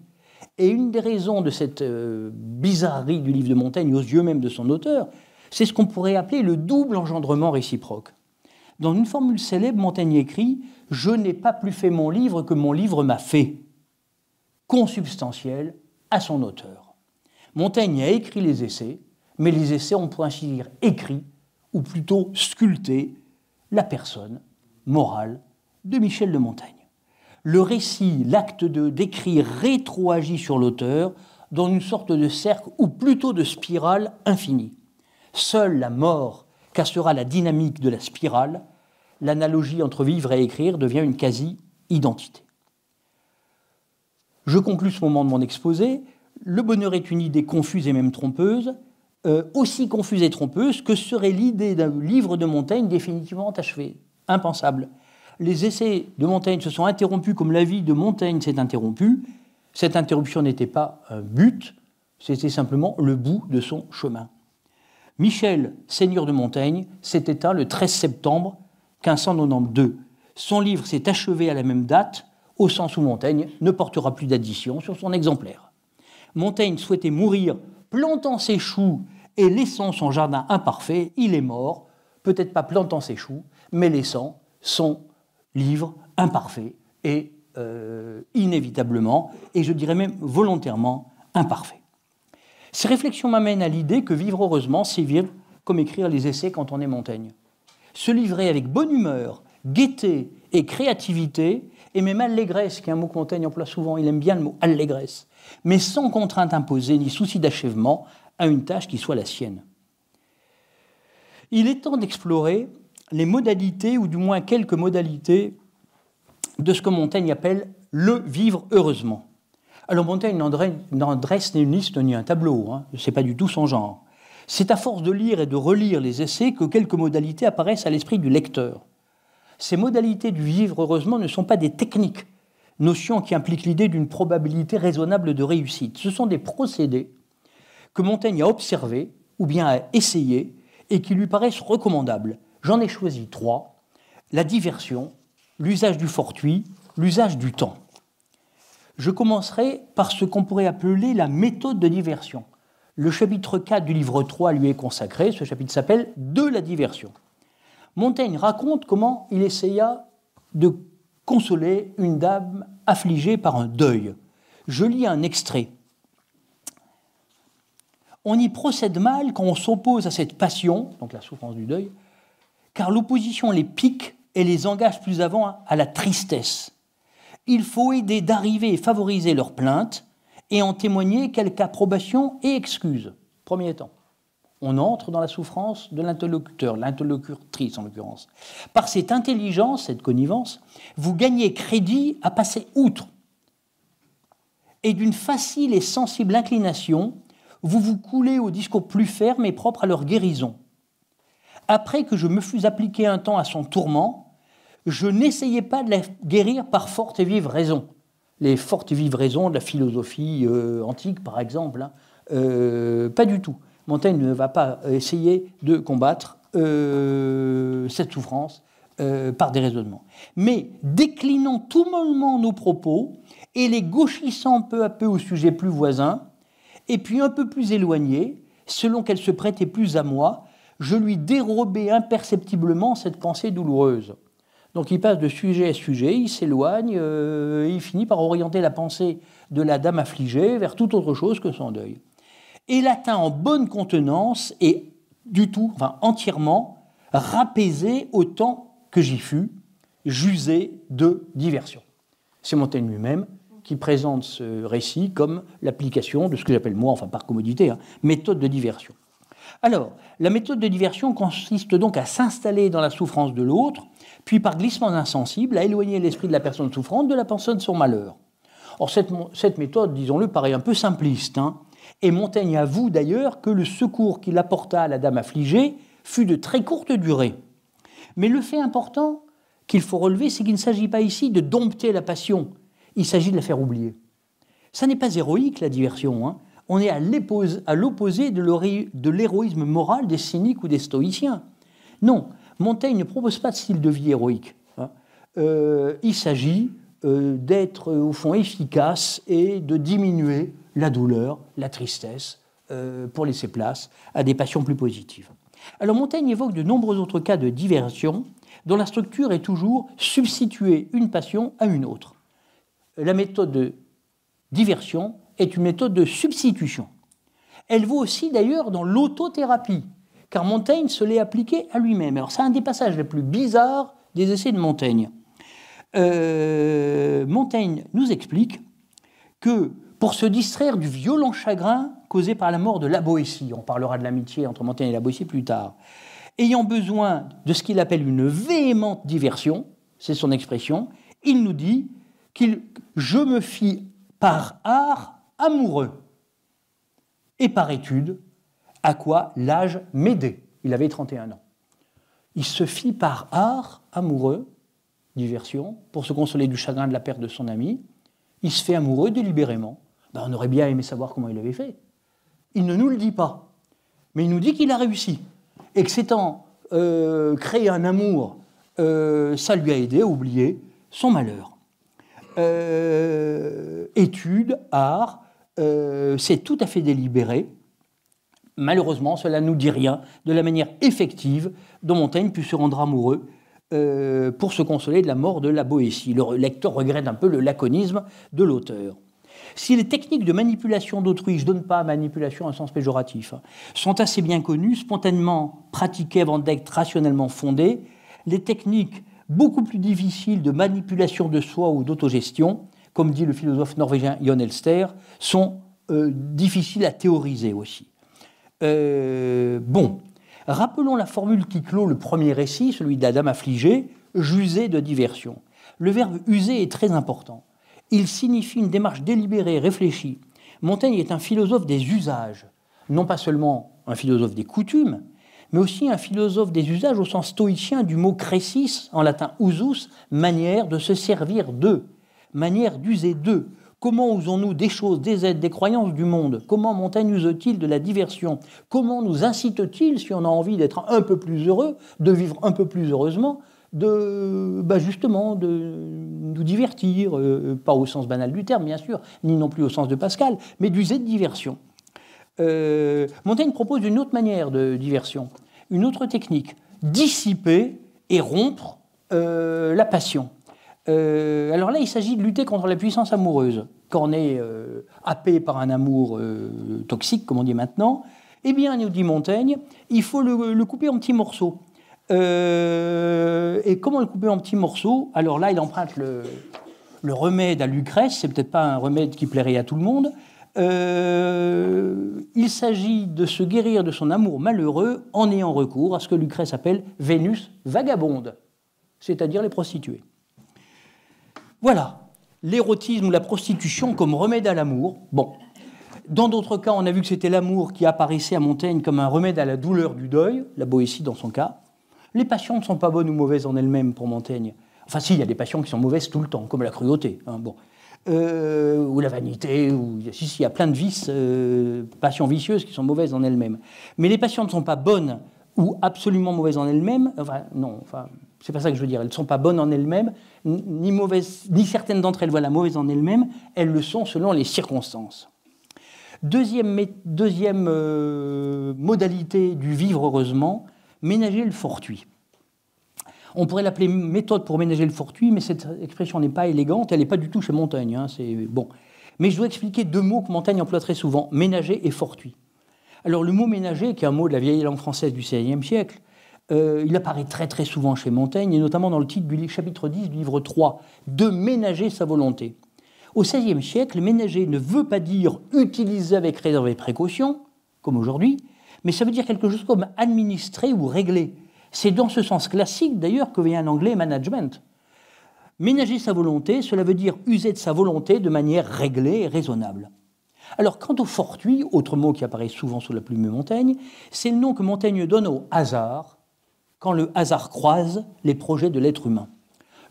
[SPEAKER 3] Et une des raisons de cette bizarrerie du livre de Montaigne, aux yeux même de son auteur, c'est ce qu'on pourrait appeler le double engendrement réciproque. Dans une formule célèbre, Montaigne écrit « Je n'ai pas plus fait mon livre que mon livre m'a fait », consubstantiel à son auteur. Montaigne a écrit les essais, mais les essais ont pour ainsi dire écrit, ou plutôt sculpté, la personne morale de Michel de Montaigne. Le récit, l'acte d'écrire rétroagit sur l'auteur dans une sorte de cercle, ou plutôt de spirale infinie. Seule la mort cassera la dynamique de la spirale. L'analogie entre vivre et écrire devient une quasi-identité. Je conclus ce moment de mon exposé. Le bonheur est une idée confuse et même trompeuse, aussi confuse et trompeuse que serait l'idée d'un livre de Montaigne définitivement achevé. Impensable. Les essais de Montaigne se sont interrompus comme la vie de Montaigne s'est interrompue. Cette interruption n'était pas un but, c'était simplement le bout de son chemin. Michel, seigneur de Montaigne, s'est éteint le 13 septembre 1592. Son livre s'est achevé à la même date, au sens où Montaigne ne portera plus d'addition sur son exemplaire. Montaigne souhaitait mourir plantant ses choux et laissant son jardin imparfait. Il est mort, peut-être pas plantant ses choux, mais laissant son livre imparfait et inévitablement, et je dirais même volontairement, imparfait. Ces réflexions m'amènent à l'idée que vivre heureusement, c'est vivre comme écrire les essais quand on est Montaigne. Se livrer avec bonne humeur, gaieté et créativité, et même allégresse, qui est un mot que Montaigne emploie souvent, il aime bien le mot allégresse, mais sans contrainte imposée ni souci d'achèvement à une tâche qui soit la sienne. Il est temps d'explorer les modalités, ou du moins quelques modalités, de ce que Montaigne appelle le vivre heureusement. Alors Montaigne n'en dresse ni une liste ni un tableau, ce n'est pas du tout son genre. C'est à force de lire et de relire les essais que quelques modalités apparaissent à l'esprit du lecteur. Ces modalités du vivre heureusement ne sont pas des techniques, notion qui implique l'idée d'une probabilité raisonnable de réussite. Ce sont des procédés que Montaigne a observés ou bien a essayés et qui lui paraissent recommandables. J'en ai choisi 3, la diversion, l'usage du fortuit, l'usage du temps. Je commencerai par ce qu'on pourrait appeler la méthode de diversion. Le chapitre 4 du livre 3 lui est consacré, ce chapitre s'appelle « De la diversion ». Montaigne raconte comment il essaya de consoler une dame affligée par un deuil. Je lis un extrait. On y procède mal quand on s'oppose à cette passion, donc la souffrance du deuil, car l'opposition les pique et les engage plus avant à la tristesse. Il faut aider d'arriver et favoriser leur plainte et en témoigner quelque approbation et excuse. Premier temps. On entre dans la souffrance de l'interlocuteur, l'interlocutrice en l'occurrence. Par cette intelligence, cette connivence, vous gagnez crédit à passer outre. Et d'une facile et sensible inclination, vous vous coulez au discours plus ferme et propre à leur guérison. Après que je me fus appliqué un temps à son tourment, je n'essayais pas de la guérir par forte et vive raison. Les fortes et vives raisons de la philosophie antique, par exemple, pas du tout. Montaigne ne va pas essayer de combattre cette souffrance par des raisonnements. Mais déclinant tout mollement nos propos et les gauchissant peu à peu au sujet plus voisin, et puis un peu plus éloigné, selon qu'elle se prêtait plus à moi, je lui dérobais imperceptiblement cette pensée douloureuse. Donc il passe de sujet à sujet, il s'éloigne, il finit par orienter la pensée de la dame affligée vers toute autre chose que son deuil. Et l'atteint en bonne contenance et entièrement rapaisé autant que j'y fus, j'usais de diversion. C'est Montaigne lui-même qui présente ce récit comme l'application de ce que j'appelle moi, par commodité, méthode de diversion. Alors, la méthode de diversion consiste donc à s'installer dans la souffrance de l'autre, puis par glissement insensible, à éloigner l'esprit de la personne souffrante de la personne de son malheur. Or, cette méthode, disons-le, paraît un peu simpliste, et Montaigne avoue d'ailleurs que le secours qu'il apporta à la dame affligée fut de très courte durée. Mais le fait important qu'il faut relever, c'est qu'il ne s'agit pas ici de dompter la passion, il s'agit de la faire oublier. Ça n'est pas héroïque, la diversion. On est à l'opposé de l'héroïsme moral des cyniques ou des stoïciens. Non, Montaigne ne propose pas de style de vie héroïque. Il s'agit d'être, au fond, efficace et de diminuer la douleur, la tristesse, pour laisser place à des passions plus positives. Alors Montaigne évoque de nombreux autres cas de diversion dont la structure est toujours substituer une passion à une autre. La méthode de diversion est une méthode de substitution. Elle vaut aussi d'ailleurs dans l'autothérapie, car Montaigne se l'est appliquée à lui-même. Alors c'est un des passages les plus bizarres des essais de Montaigne. Montaigne nous explique que pour se distraire du violent chagrin causé par la mort de la Boétie, on parlera de l'amitié entre Montaigne et la Boétie plus tard, ayant besoin de ce qu'il appelle une véhémente diversion, c'est son expression, il nous dit je me fis par art amoureux et par étude à quoi l'âge m'aidait. Il avait 31 ans. Il se fit par art amoureux, diversion, pour se consoler du chagrin de la perte de son ami. Il se fait amoureux délibérément. On aurait bien aimé savoir comment il avait fait. Il ne nous le dit pas, mais il nous dit qu'il a réussi. Et que s'étant créé un amour, ça lui a aidé à oublier son malheur. Étude, art, c'est tout à fait délibéré. Malheureusement, cela ne nous dit rien de la manière effective dont Montaigne put se rendre amoureux pour se consoler de la mort de la Boétie. Le lecteur regrette un peu le laconisme de l'auteur. Si les techniques de manipulation d'autrui, je ne donne pas manipulation en sens péjoratif, sont assez bien connues, spontanément pratiquées avant d'être rationnellement fondées, les techniques beaucoup plus difficiles de manipulation de soi ou d'autogestion, comme dit le philosophe norvégien Jon Elster, sont difficiles à théoriser aussi. Rappelons la formule qui clôt le premier récit, celui de la dame affligée, j'usais de diversion. Le verbe user est très important. Il signifie une démarche délibérée, réfléchie. Montaigne est un philosophe des usages, non pas seulement un philosophe des coutumes, mais aussi un philosophe des usages au sens stoïcien du mot kressis, en latin usus, manière de se servir d'eux, manière d'user d'eux. Comment usons-nous des choses, des êtres, des croyances du monde? Comment Montaigne use-t-il de la diversion? Comment nous incite-t-il, si on a envie d'être un peu plus heureux, de vivre un peu plus heureusement, justement de nous divertir, pas au sens banal du terme, bien sûr, ni non plus au sens de Pascal, mais d'user de diversion. Montaigne propose une autre manière de diversion, une autre technique, dissiper et rompre la passion. Alors là, il s'agit de lutter contre la puissance amoureuse. Quand on est happé par un amour toxique, comme on dit maintenant, eh bien, nous dit Montaigne, il faut le couper en petits morceaux. Et comment le couper en petits morceaux? Alors là, il emprunte le remède à Lucrèce, c'est peut-être pas un remède qui plairait à tout le monde. Il s'agit de se guérir de son amour malheureux en ayant recours à ce que Lucrèce appelle Vénus vagabonde, c'est-à-dire les prostituées. Voilà, l'érotisme ou la prostitution comme remède à l'amour. Bon, dans d'autres cas, on a vu que c'était l'amour qui apparaissait à Montaigne comme un remède à la douleur du deuil, la Boétie dans son cas. Les passions ne sont pas bonnes ou mauvaises en elles-mêmes pour Montaigne. Enfin, si, il y a des passions qui sont mauvaises tout le temps, comme la cruauté, ou la vanité, il y a plein de vices, passions vicieuses qui sont mauvaises en elles-mêmes. Mais les passions ne sont pas bonnes ou absolument mauvaises en elles-mêmes. Enfin, non, enfin, c'est pas ça que je veux dire. Elles ne sont pas bonnes en elles-mêmes, ni mauvaises, ni certaines d'entre elles, voilà, mauvaises en elles-mêmes. Elles le sont selon les circonstances. Deuxième modalité du vivre heureusement, ménager le fortuit. On pourrait l'appeler méthode pour ménager le fortuit, mais cette expression n'est pas élégante, elle n'est pas du tout chez Montaigne. Hein, c'est bon. Mais je dois expliquer deux mots que Montaigne emploie très souvent, ménager et fortuit. Alors le mot ménager, qui est un mot de la vieille langue française du XVIe siècle, il apparaît très très souvent chez Montaigne, et notamment dans le titre du chapitre 10 du livre 3, de ménager sa volonté. Au XVIe siècle, ménager ne veut pas dire utiliser avec réserve et précaution, comme aujourd'hui, mais ça veut dire quelque chose comme administrer ou régler. C'est dans ce sens classique, d'ailleurs, que vient l'anglais management. Ménager sa volonté, cela veut dire user de sa volonté de manière réglée et raisonnable. Alors, quant au fortuit, autre mot qui apparaît souvent sous la plume de Montaigne, c'est le nom que Montaigne donne au hasard, quand le hasard croise les projets de l'être humain.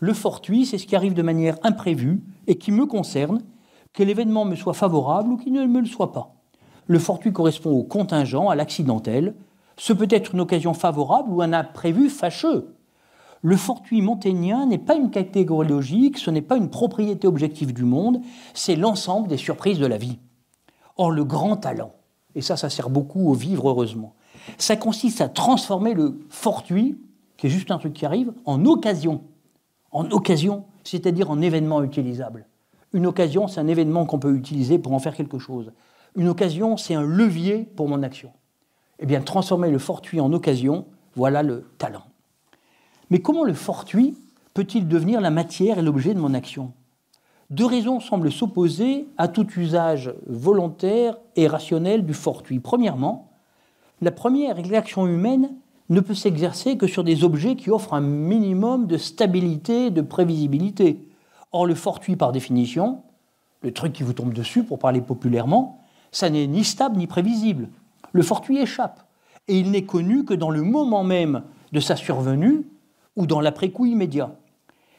[SPEAKER 3] Le fortuit, c'est ce qui arrive de manière imprévue et qui me concerne, que l'événement me soit favorable ou qu'il ne me le soit pas. Le fortuit correspond au contingent, à l'accidentel. Ce peut être une occasion favorable ou un imprévu fâcheux. Le fortuit montagnien n'est pas une catégorie logique, ce n'est pas une propriété objective du monde, c'est l'ensemble des surprises de la vie. Or, le grand talent, et ça sert beaucoup au vivre heureusement, ça consiste à transformer le fortuit, qui est juste un truc qui arrive, en occasion. En occasion, c'est-à-dire en événement utilisable. Une occasion, c'est un événement qu'on peut utiliser pour en faire quelque chose. Une occasion, c'est un levier pour mon action. Eh bien, transformer le fortuit en occasion, voilà le talent. Mais comment le fortuit peut-il devenir la matière et l'objet de mon action ? Deux raisons semblent s'opposer à tout usage volontaire et rationnel du fortuit. Premièrement, la première est que l'action humaine ne peut s'exercer que sur des objets qui offrent un minimum de stabilité et de prévisibilité. Or, le fortuit, par définition, le truc qui vous tombe dessus, pour parler populairement, ça n'est ni stable ni prévisible. Le fortuit échappe, et il n'est connu que dans le moment même de sa survenue ou dans l'après-coup immédiat.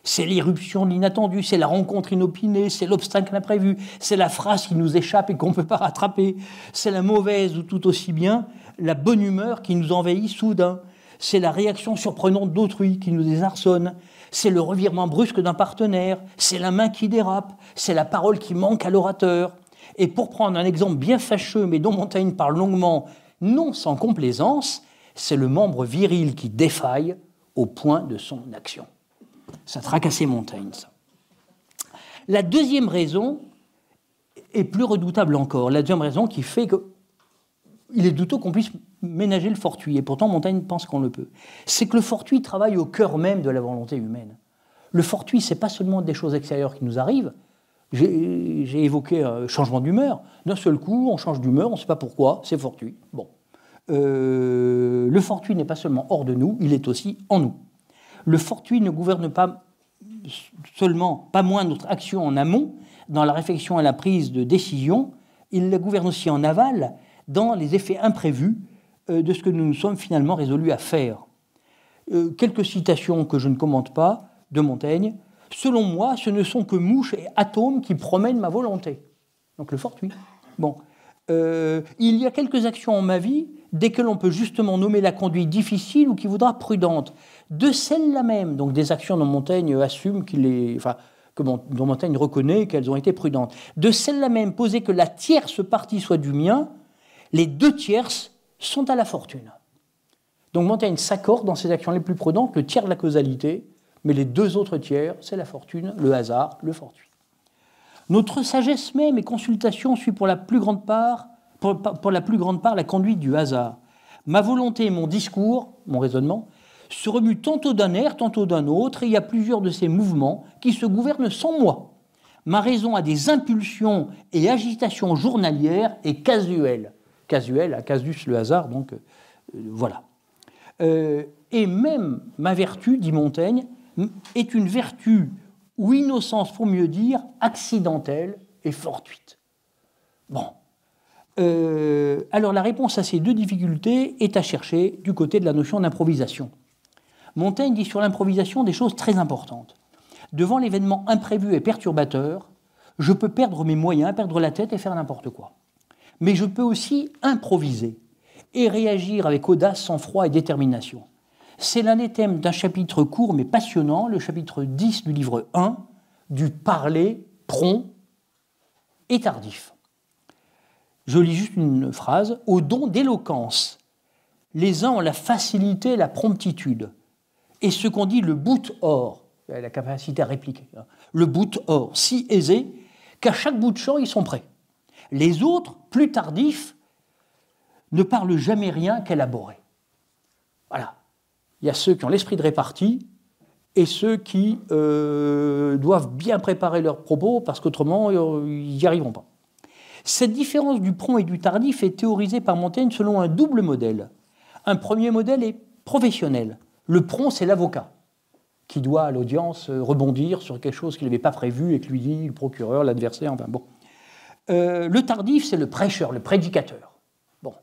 [SPEAKER 3] C'est l'irruption de l'inattendu, c'est la rencontre inopinée, c'est l'obstacle imprévu, c'est la phrase qui nous échappe et qu'on ne peut pas rattraper, c'est la mauvaise ou tout aussi bien la bonne humeur qui nous envahit soudain, c'est la réaction surprenante d'autrui qui nous désarçonne, c'est le revirement brusque d'un partenaire, c'est la main qui dérape, c'est la parole qui manque à l'orateur. Et pour prendre un exemple bien fâcheux, mais dont Montaigne parle longuement, non sans complaisance, c'est le membre viril qui défaille au point de son action. Ça tracassait Montaigne, ça. La deuxième raison est plus redoutable encore. La deuxième raison qui fait qu'il est douteux qu'on puisse ménager le fortuit, et pourtant Montaigne pense qu'on le peut. C'est que le fortuit travaille au cœur même de la volonté humaine. Le fortuit, ce n'est pas seulement des choses extérieures qui nous arrivent. J'ai évoqué un changement d'humeur. D'un seul coup, on change d'humeur, on ne sait pas pourquoi, c'est fortuit. Bon. Le fortuit n'est pas seulement hors de nous, il est aussi en nous. Le fortuit ne gouverne pas seulement, pas moins notre action en amont, dans la réflexion et la prise de décision, il la gouverne aussi en aval, dans les effets imprévus de ce que nous nous sommes finalement résolus à faire. Quelques citations que je ne commente pas de Montaigne. Selon moi, ce ne sont que mouches et atomes qui promènent ma volonté. Donc le fortuit. Bon. Il y a quelques actions en ma vie desquelles on peut justement nommer la conduite difficile ou qui voudra prudente. De celles-là même, donc des actions dont Montaigne assume dont Montaigne reconnaît qu'elles ont été prudentes. De celles-là même, poser que la tierce partie soit du mien, les deux tierces sont à la fortune. Donc Montaigne s'accorde dans ses actions les plus prudentes, le tiers de la causalité, mais les deux autres tiers, c'est la fortune, le hasard, le fortuit. Notre sagesse même et consultation suit pour la plus grande part la conduite du hasard. Ma volonté et mon discours, mon raisonnement, se remuent tantôt d'un air, tantôt d'un autre, et il y a plusieurs de ces mouvements qui se gouvernent sans moi. Ma raison a des impulsions et agitations journalières et casuelles. Casuel, à casus le hasard, donc voilà. Et même ma vertu, dit Montaigne, est une vertu, ou innocence pour mieux dire, accidentelle et fortuite. Bon. Alors la réponse à ces deux difficultés est à chercher du côté de la notion d'improvisation. Montaigne dit sur l'improvisation des choses très importantes. Devant l'événement imprévu et perturbateur, je peux perdre mes moyens, perdre la tête et faire n'importe quoi. Mais je peux aussi improviser. et réagir avec audace, sang-froid et détermination. C'est l'un des thèmes d'un chapitre court mais passionnant, le chapitre 10 du livre 1, du parler prompt et tardif. Je lis juste une phrase. « Au don d'éloquence, les uns ont la facilité et la promptitude. Et ce qu'on dit le bout or, la capacité à répliquer, le bout or, si aisé qu'à chaque bout de champ, ils sont prêts. Les autres, plus tardifs, ne parlent jamais rien qu'élaboré. » Voilà. Il y a ceux qui ont l'esprit de répartie et ceux qui doivent bien préparer leurs propos parce qu'autrement, ils n'y arriveront pas. Cette différence du prompt et du tardif est théorisée par Montaigne selon un double modèle. Un premier modèle est professionnel. Le prompt, c'est l'avocat qui doit à l'audience rebondir sur quelque chose qu'il n'avait pas prévu et que lui dit le procureur, l'adversaire, enfin bon. Le tardif, c'est le prêcheur, le prédicateur. Bon.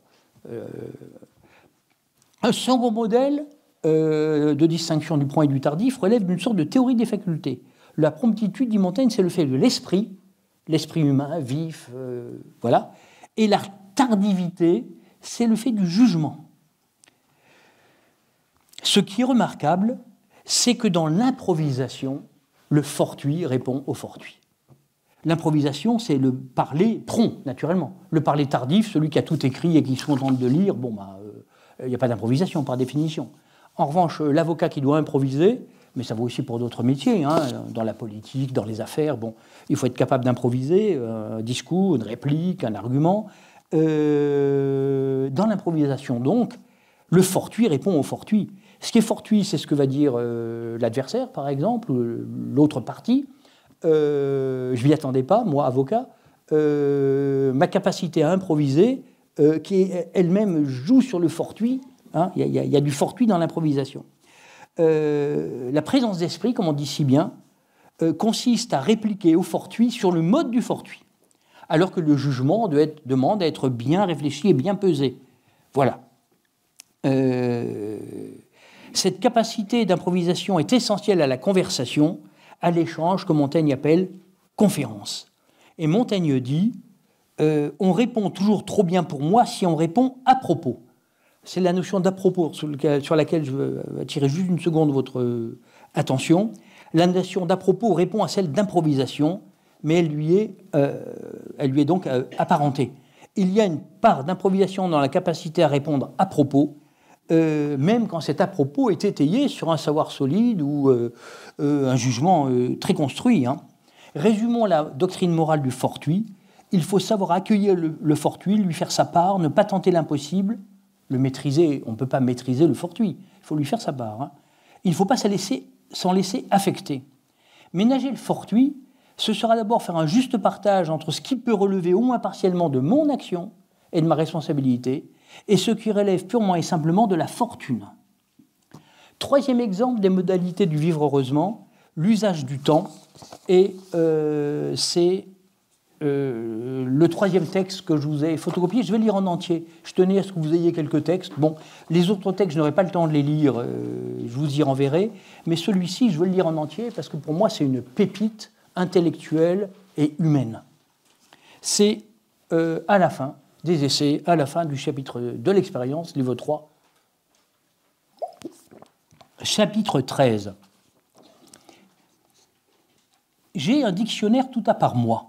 [SPEAKER 3] Un second modèle de distinction du prompt et du tardif relève d'une sorte de théorie des facultés. La promptitude, dit Montaigne, c'est le fait de l'esprit humain, vif, voilà. Et la tardivité, c'est le fait du jugement. Ce qui est remarquable, c'est que dans l'improvisation, le fortuit répond au fortuit. L'improvisation, c'est le parler prompt, naturellement. Le parler tardif, celui qui a tout écrit et qui se contente de lire, bon, il n'y a pas d'improvisation, par définition. En revanche, l'avocat qui doit improviser, mais ça vaut aussi pour d'autres métiers, hein, dans la politique, dans les affaires, bon, il faut être capable d'improviser un discours, une réplique, un argument. Dans l'improvisation, donc, le fortuit répond au fortuit. Ce qui est fortuit, c'est ce que va dire l'adversaire, par exemple, ou l'autre partie. Je ne m'y attendais pas, moi, avocat. Ma capacité à improviser, qui elle-même joue sur le fortuit. Hein, il y a du fortuit dans l'improvisation. La présence d'esprit, comme on dit si bien, consiste à répliquer au fortuit sur le mode du fortuit, alors que le jugement demande à être bien réfléchi et bien pesé. Voilà. Cette capacité d'improvisation est essentielle à la conversation, à l'échange que Montaigne appelle conférence. Et Montaigne dit on répond toujours trop bien pour moi si on répond à propos. C'est la notion d'à propos sur laquelle je veux attirer juste une seconde votre attention. La notion d'à propos répond à celle d'improvisation, mais elle lui est donc apparentée. Il y a une part d'improvisation dans la capacité à répondre à propos, même quand cet à propos est étayé sur un savoir solide ou un jugement très construit. Hein. Résumons la doctrine morale du fortuit. Il faut savoir accueillir le fortuit, lui faire sa part, ne pas tenter l'impossible, le maîtriser. On ne peut pas maîtriser le fortuit, il faut lui faire sa part. Hein. Il ne faut pas s'en laisser affecter. Ménager le fortuit, ce sera d'abord faire un juste partage entre ce qui peut relever au moins partiellement de mon action et de ma responsabilité, et ce qui relève purement et simplement de la fortune. Troisième exemple des modalités du vivre heureusement, l'usage du temps, et c'est le troisième texte que je vous ai photocopié. Je vais lire en entier. Je tenais à ce que vous ayez quelques textes. Bon, les autres textes, je n'aurai pas le temps de les lire, je vous y renverrai, mais celui-ci, je veux le lire en entier parce que pour moi, c'est une pépite intellectuelle et humaine. C'est à la fin des essais, à la fin du chapitre de l'expérience, livre 3, chapitre 13. J'ai un dictionnaire tout à part moi.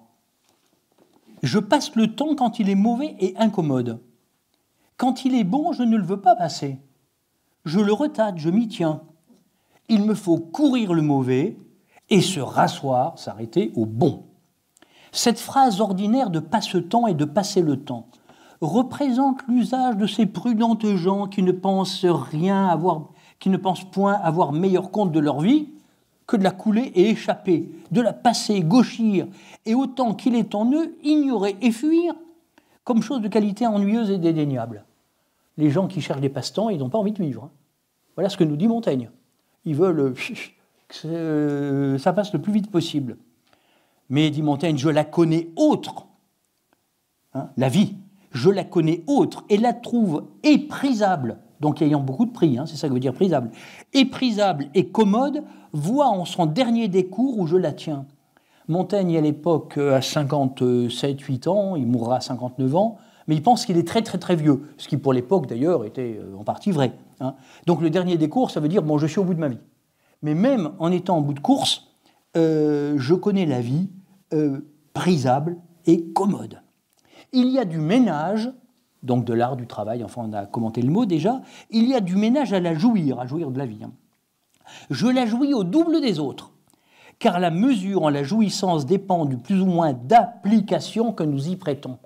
[SPEAKER 3] Je passe le temps quand il est mauvais et incommode. Quand il est bon, je ne le veux pas passer. Je le retâte, je m'y tiens. Il me faut courir le mauvais et se rasseoir, s'arrêter au bon. Cette phrase ordinaire de passe-temps et de passer le temps représente l'usage de ces prudentes gens qui ne pensent point avoir meilleur compte de leur vie que de la couler et échapper, de la passer, gauchir, et autant qu'il est en eux, ignorer et fuir, comme chose de qualité ennuyeuse et dédaignable. Les gens qui cherchent des passe-temps, ils n'ont pas envie de vivre. Voilà ce que nous dit Montaigne. Ils veulent que ça passe le plus vite possible. Mais, dit Montaigne, je la connais autre. Hein, la vie, je la connais autre et la trouve éprisable, donc ayant beaucoup de prix, hein, c'est ça que veut dire prisable, éprisable et commode, voit en son dernier décours où je la tiens. Montaigne, à l'époque, a 57-8 ans, il mourra à 59 ans, mais il pense qu'il est très très très vieux, ce qui pour l'époque d'ailleurs était en partie vrai. Hein. Donc le dernier des cours, ça veut dire, bon, je suis au bout de ma vie. Mais même en étant au bout de course, je connais la vie prisable et commode. Il y a du ménage, donc de l'art du travail, enfin on a commenté le mot déjà, il y a du ménage à jouir de la vie. Hein. Je la jouis au double des autres, car la mesure en la jouissance dépend du plus ou moins d'application que nous y prêtons.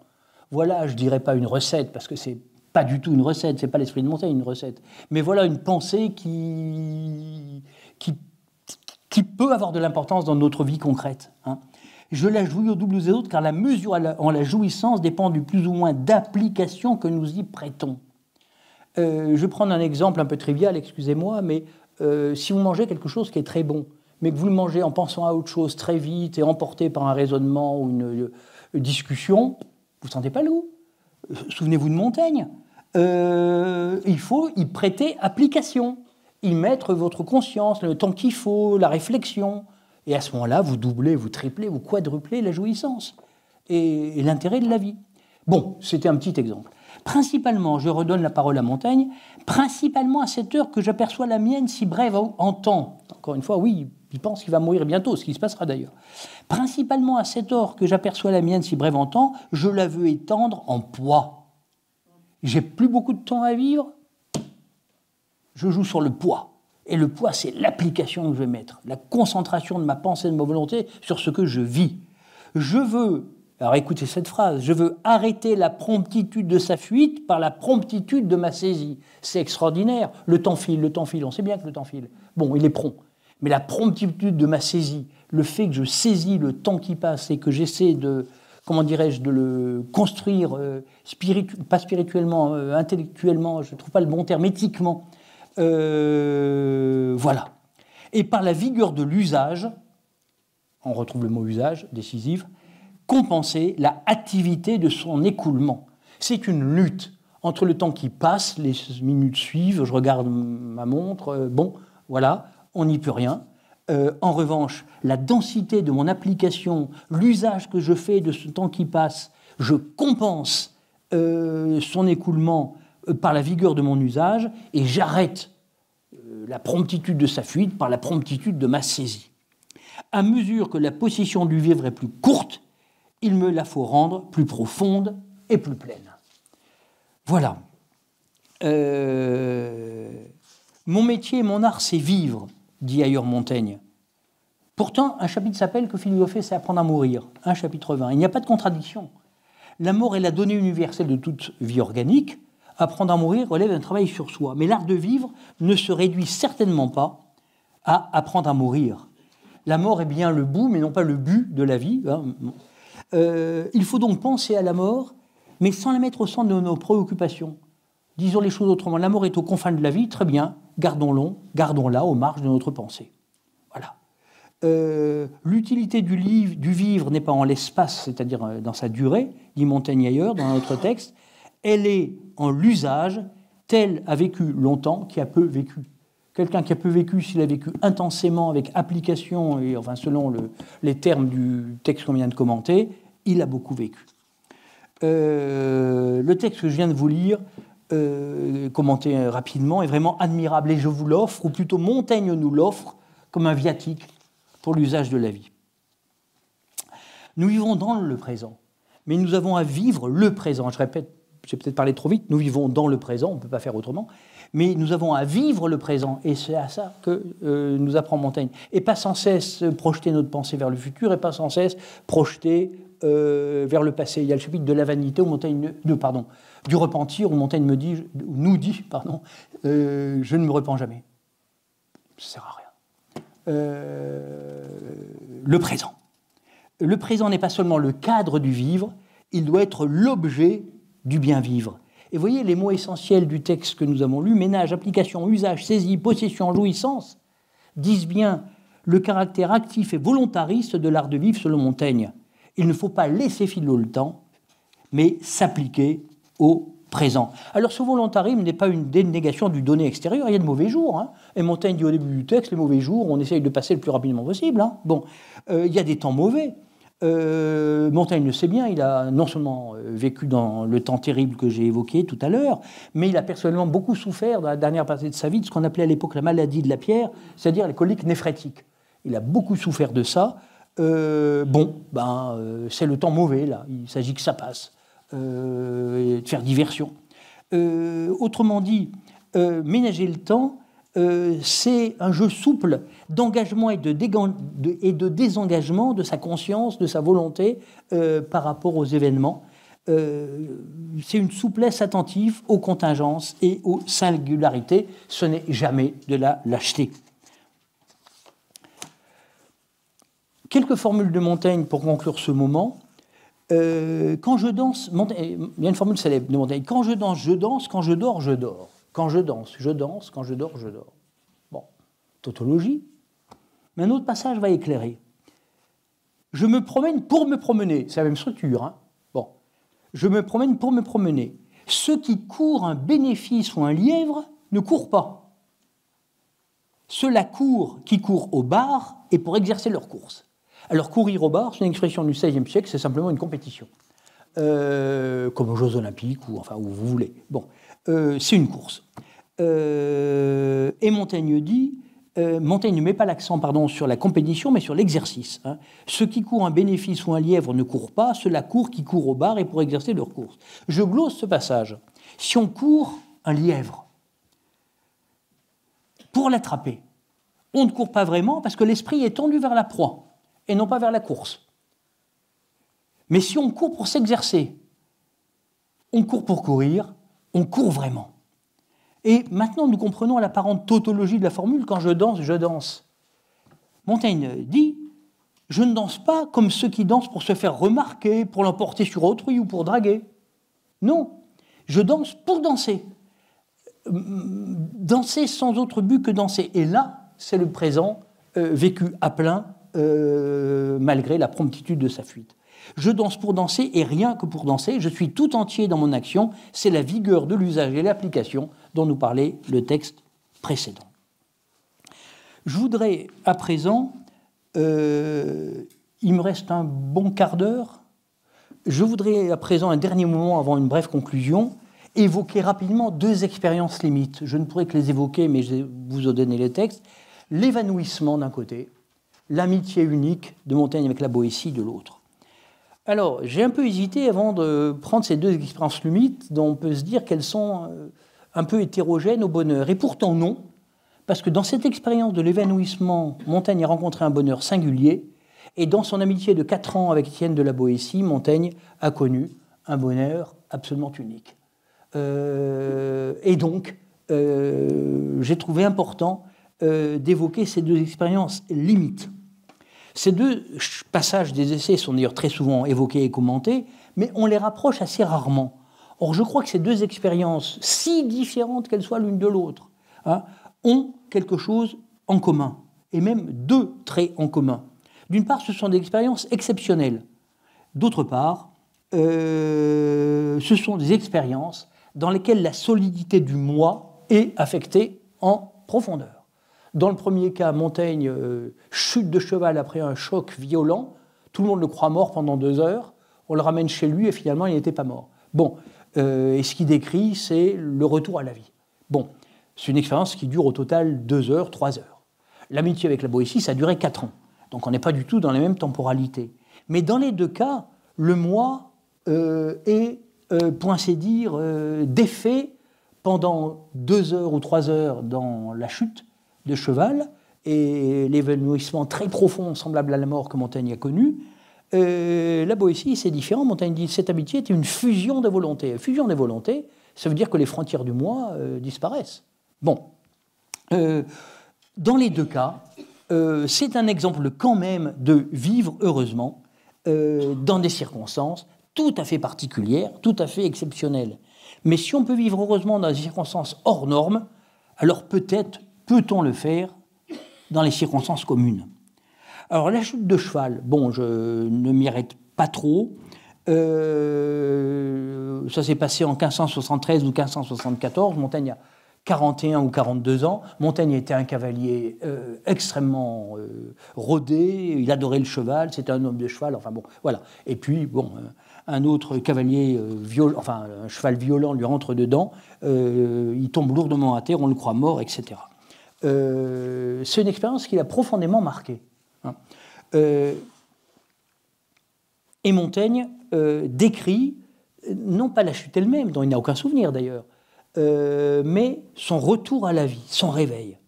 [SPEAKER 3] Voilà, je ne dirais pas une recette, parce que c'est pas du tout une recette, c'est pas l'esprit de Montaigne, une recette. Mais voilà une pensée qui peut avoir de l'importance dans notre vie concrète. Hein. Je la jouis au double des autres, car la mesure en la jouissance dépend du plus ou moins d'application que nous y prêtons. Je vais prendre un exemple un peu trivial, excusez-moi, mais si vous mangez quelque chose qui est très bon, mais que vous le mangez en pensant à autre chose très vite et emporté par un raisonnement ou une discussion, vous ne sentez pas le goût. Souvenez-vous de Montaigne. Il faut y prêter application, y mettre votre conscience, le temps qu'il faut, la réflexion. Et à ce moment-là, vous doublez, vous triplez, vous quadruplez la jouissance et l'intérêt de la vie. Bon, c'était un petit exemple. Principalement, je redonne la parole à Montaigne, principalement à cette heure que j'aperçois la mienne si brève en temps. Encore une fois, oui, il pense qu'il va mourir bientôt, ce qui se passera d'ailleurs. Principalement à cette heure que j'aperçois la mienne si brève en temps, je la veux étendre en poids. J'ai plus beaucoup de temps à vivre, je joue sur le poids. Et le poids, c'est l'application que je vais mettre, la concentration de ma pensée, de ma volonté sur ce que je vis. Je veux, alors écoutez cette phrase, je veux arrêter la promptitude de sa fuite par la promptitude de ma saisie. C'est extraordinaire. Le temps file, on sait bien que le temps file. Bon, il est prompt. Mais la promptitude de ma saisie, le fait que je saisis le temps qui passe et que j'essaie de, comment dirais-je, de le construire, pas spirituellement, intellectuellement, je ne trouve pas le bon terme, éthiquement, voilà. Et par la vigueur de l'usage, on retrouve le mot usage, décisif, compenser la hâtivité de son écoulement. C'est une lutte entre le temps qui passe, les minutes suivent, je regarde ma montre, bon, voilà, on n'y peut rien. En revanche, la densité de mon application, l'usage que je fais de ce temps qui passe, je compense son écoulement par la vigueur de mon usage et j'arrête la promptitude de sa fuite par la promptitude de ma saisie. À mesure que la possession du vivre est plus courte, il me la faut rendre plus profonde et plus pleine. Voilà. Mon métier et mon art, c'est vivre, dit ailleurs Montaigne. Pourtant, un chapitre s'appelle « Que philosopher, c'est apprendre à mourir ». Un chapitre 20. Il n'y a pas de contradiction. La mort est la donnée universelle de toute vie organique. Apprendre à mourir relève d'un travail sur soi. Mais l'art de vivre ne se réduit certainement pas à apprendre à mourir. La mort est bien le bout, mais non pas le but de la vie. Il faut donc penser à la mort, mais sans la mettre au centre de nos préoccupations. Disons les choses autrement. La mort est aux confins de la vie, très bien, gardons-la aux marges de notre pensée. Voilà. L'utilité du vivre n'est pas en l'espace, c'est-à-dire dans sa durée, dit Montaigne ailleurs, dans notre texte, elle est en l'usage, tel a vécu longtemps qui a peu vécu. Quelqu'un qui a peu vécu, s'il a vécu intensément, avec application, et enfin selon les termes du texte qu'on vient de commenter, il a beaucoup vécu. Le texte que je viens de vous lire, commenter rapidement, est vraiment admirable, et je vous l'offre, ou plutôt Montaigne nous l'offre, comme un viatique pour l'usage de la vie. Nous vivons dans le présent, mais nous avons à vivre le présent. Je répète, j'ai peut-être parlé trop vite, nous vivons dans le présent, on ne peut pas faire autrement, mais nous avons à vivre le présent, et c'est à ça que nous apprend Montaigne. Et pas sans cesse projeter notre pensée vers le futur, et pas sans cesse projeter vers le passé. Il y a le chapitre de la vanité, où Montaigne, du repentir, où Montaigne nous dit, je ne me repens jamais. Ça ne sert à rien. Le présent. Le présent n'est pas seulement le cadre du vivre, il doit être l'objet du bien vivre. Et voyez les mots essentiels du texte que nous avons lu, ménage, application, usage, saisie, possession, jouissance, disent bien le caractère actif et volontariste de l'art de vivre selon Montaigne. Il ne faut pas laisser filer le temps, mais s'appliquer au présent. Alors ce volontarisme n'est pas une dénégation du donné extérieur, il y a de mauvais jours. Hein. Et Montaigne dit au début du texte, les mauvais jours, on essaye de passer le plus rapidement possible. Hein. Bon, il y a des temps mauvais. Montaigne le sait bien, il a non seulement vécu dans le temps terrible que j'ai évoqué tout à l'heure, mais il a personnellement beaucoup souffert dans la dernière partie de sa vie de ce qu'on appelait à l'époque la maladie de la pierre, c'est-à-dire les coliques néphrétiques. Il a beaucoup souffert de ça. C'est le temps mauvais, là. Il s'agit que ça passe, de faire diversion. Autrement dit, ménager le temps, c'est un jeu souple d'engagement et de désengagement de sa conscience, de sa volonté par rapport aux événements. C'est une souplesse attentive aux contingences et aux singularités. Ce n'est jamais de la lâcheté. Quelques formules de Montaigne pour conclure ce moment. Quand je danse, il y a une formule célèbre de Montaigne. Quand je danse, je danse. Quand je dors, je dors. Quand je danse, je danse. Quand je dors, je dors. Bon, tautologie. Mais un autre passage va éclairer. Je me promène pour me promener. C'est la même structure. Hein. Bon, je me promène pour me promener. Ceux qui courent un bénéfice ou un lièvre ne courent pas. Ceux-là qui courent au bar et pour exercer leur course. Alors, courir au bar, c'est une expression du XVIe siècle, c'est simplement une compétition. Comme aux Jeux Olympiques, ou enfin où vous voulez. Bon, c'est une course. Et Montaigne dit, Montaigne ne met pas l'accent sur la compétition, mais sur l'exercice. Hein. Ceux qui courent un bénéfice ou un lièvre ne courent pas, ceux-là qui courent au bar et pour exercer leur course. Je glose ce passage. Si on court un lièvre pour l'attraper, on ne court pas vraiment parce que l'esprit est tendu vers la proie et non pas vers la course. Mais si on court pour s'exercer, on court pour courir, on court vraiment. Et maintenant, nous comprenons l'apparente tautologie de la formule « quand je danse, je danse ». Montaigne dit « je ne danse pas comme ceux qui dansent pour se faire remarquer, pour l'emporter sur autrui ou pour draguer. Non, je danse pour danser. Danser sans autre but que danser. Et là, c'est le présent vécu à plein, malgré la promptitude de sa fuite. Je danse pour danser et rien que pour danser. Je suis tout entier dans mon action. C'est la vigueur de l'usage et l'application dont nous parlait le texte précédent. Je voudrais à présent, il me reste un bon quart d'heure, je voudrais à présent, un dernier moment avant une brève conclusion, évoquer rapidement deux expériences limites. Je ne pourrais que les évoquer, mais je vous ai donné les textes. L'évanouissement d'un côté, l'amitié unique de Montaigne avec la Boétie de l'autre. Alors, j'ai un peu hésité avant de prendre ces deux expériences limites dont on peut se dire qu'elles sont un peu hétérogènes au bonheur. Et pourtant non, parce que dans cette expérience de l'évanouissement, Montaigne a rencontré un bonheur singulier, et dans son amitié de 4 ans avec Étienne de la Boétie, Montaigne a connu un bonheur absolument unique. Et donc, j'ai trouvé important d'évoquer ces deux expériences limites. Ces deux passages des essais sont d'ailleurs très souvent évoqués et commentés, mais on les rapproche assez rarement. Or, je crois que ces deux expériences, si différentes qu'elles soient l'une de l'autre, ont quelque chose en commun, et même deux traits en commun. D'une part, ce sont des expériences exceptionnelles. D'autre part, ce sont des expériences dans lesquelles la solidité du moi est affectée en profondeur. Dans le premier cas, Montaigne chute de cheval après un choc violent. Tout le monde le croit mort pendant 2 heures. On le ramène chez lui et finalement, il n'était pas mort. Bon, et ce qu'il décrit, c'est le retour à la vie. Bon, c'est une expérience qui dure au total 2 heures, 3 heures. L'amitié avec la Boétie, ça a duré 4 ans. Donc on n'est pas du tout dans les mêmes temporalités. Mais dans les deux cas, le moi est, pour ainsi dire, défait pendant 2 heures ou 3 heures dans la chute de cheval et l'évanouissement très profond, semblable à la mort que Montaigne a connu. La Boétie, c'est différent. Montaigne dit que cette amitié était une fusion des volontés. Fusion des volontés, ça veut dire que les frontières du moi disparaissent. Bon. Dans les deux cas, c'est un exemple quand même de vivre heureusement dans des circonstances tout à fait particulières, tout à fait exceptionnelles. Mais si on peut vivre heureusement dans des circonstances hors normes, alors peut-être peut-on le faire dans les circonstances communes. Alors la chute de cheval, bon, je ne m'y arrête pas trop. Ça s'est passé en 1573 ou 1574. Montaigne a 41 ou 42 ans. Montaigne était un cavalier extrêmement rodé, il adorait le cheval, c'était un homme de cheval, enfin bon, voilà. Et puis, bon, un autre cavalier, un cheval violent lui rentre dedans, il tombe lourdement à terre, on le croit mort, etc. C'est une expérience qui l'a profondément marqué. Hein. Et Montaigne décrit, non pas la chute elle-même, dont il n'a aucun souvenir d'ailleurs, mais son retour à la vie, son réveil.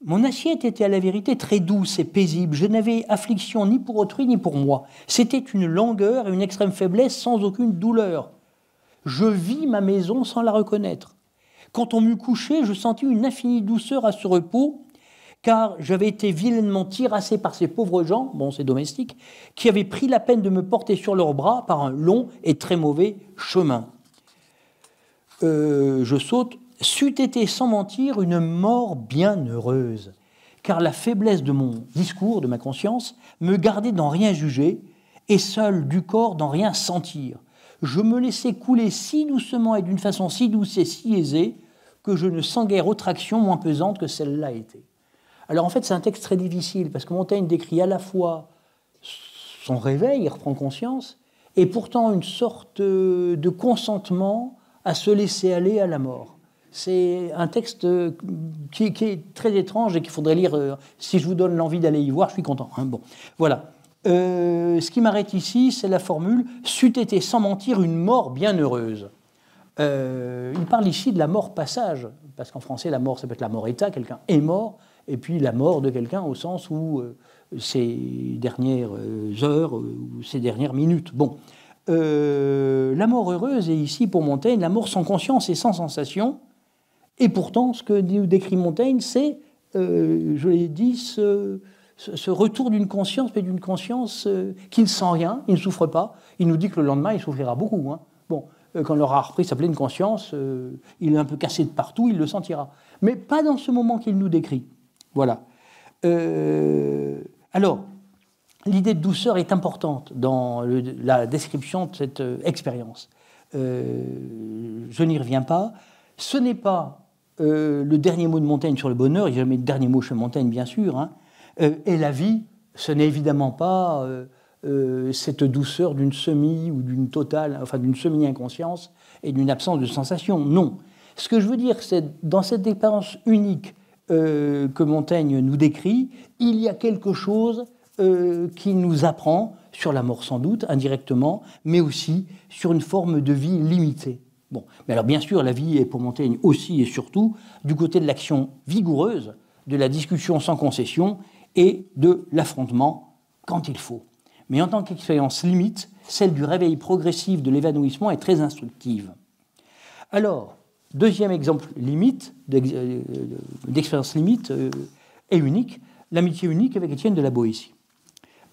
[SPEAKER 3] Mon assiette était à la vérité très douce et paisible. Je n'avais affliction ni pour autrui ni pour moi. C'était une langueur et une extrême faiblesse sans aucune douleur. Je vis ma maison sans la reconnaître. Quand on m'eut couché, je sentis une infinie douceur à ce repos, car j'avais été vilainement tirassé par ces pauvres gens, bon, ces domestiques, qui avaient pris la peine de me porter sur leurs bras par un long et très mauvais chemin. Je saute. C'eût été, sans mentir, une mort bien heureuse, car la faiblesse de mon discours, de ma conscience, me gardait d'en rien juger, et seul du corps d'en rien sentir. Je me laissais couler si doucement et d'une façon si douce et si aisée, que je ne sens guère autre action moins pesante que celle-là était. Alors en fait, c'est un texte très difficile, parce que Montaigne décrit à la fois son réveil, il reprend conscience, et pourtant une sorte de consentement à se laisser aller à la mort. C'est un texte qui est très étrange et qu'il faudrait lire. Si je vous donne l'envie d'aller y voir, je suis content. Hein. Bon, voilà. Ce qui m'arrête ici, c'est la formule « c'eût été sans mentir une mort bien heureuse ». Il parle ici de la mort passage, parce qu'en français, la mort, ça peut être la mort état, quelqu'un est mort, et puis la mort de quelqu'un au sens où ses dernières heures ou ses dernières minutes. Bon. La mort heureuse est ici pour Montaigne la mort sans conscience et sans sensation. Et pourtant, ce que décrit Montaigne, c'est, je l'ai dit, ce retour d'une conscience, mais d'une conscience qui ne sent rien, il ne souffre pas. Il nous dit que le lendemain, il souffrira beaucoup. Hein. Bon, quand il aura repris sa pleine conscience, il est un peu cassé de partout, il le sentira. Mais pas dans ce moment qu'il nous décrit. Voilà. Alors, l'idée de douceur est importante dans la description de cette expérience. Je n'y reviens pas. Ce n'est pas le dernier mot de Montaigne sur le bonheur, il n'y a jamais de dernier mot chez Montaigne, bien sûr. Hein. Et la vie, ce n'est évidemment pas cette douceur d'une semi ou d'une totale, enfin d'une semi-inconscience et d'une absence de sensation. Non. Ce que je veux dire, c'est dans cette expérience unique que Montaigne nous décrit, il y a quelque chose qui nous apprend sur la mort sans doute, indirectement, mais aussi sur une forme de vie limitée. Bon. Mais alors bien sûr, la vie est pour Montaigne aussi et surtout du côté de l'action vigoureuse, de la discussion sans concession et de l'affrontement quand il faut. Mais en tant qu'expérience limite, celle du réveil progressif de l'évanouissement est très instructive. Alors, deuxième exemple limite, d'expérience limite et unique, l'amitié unique avec Étienne de la Boétie.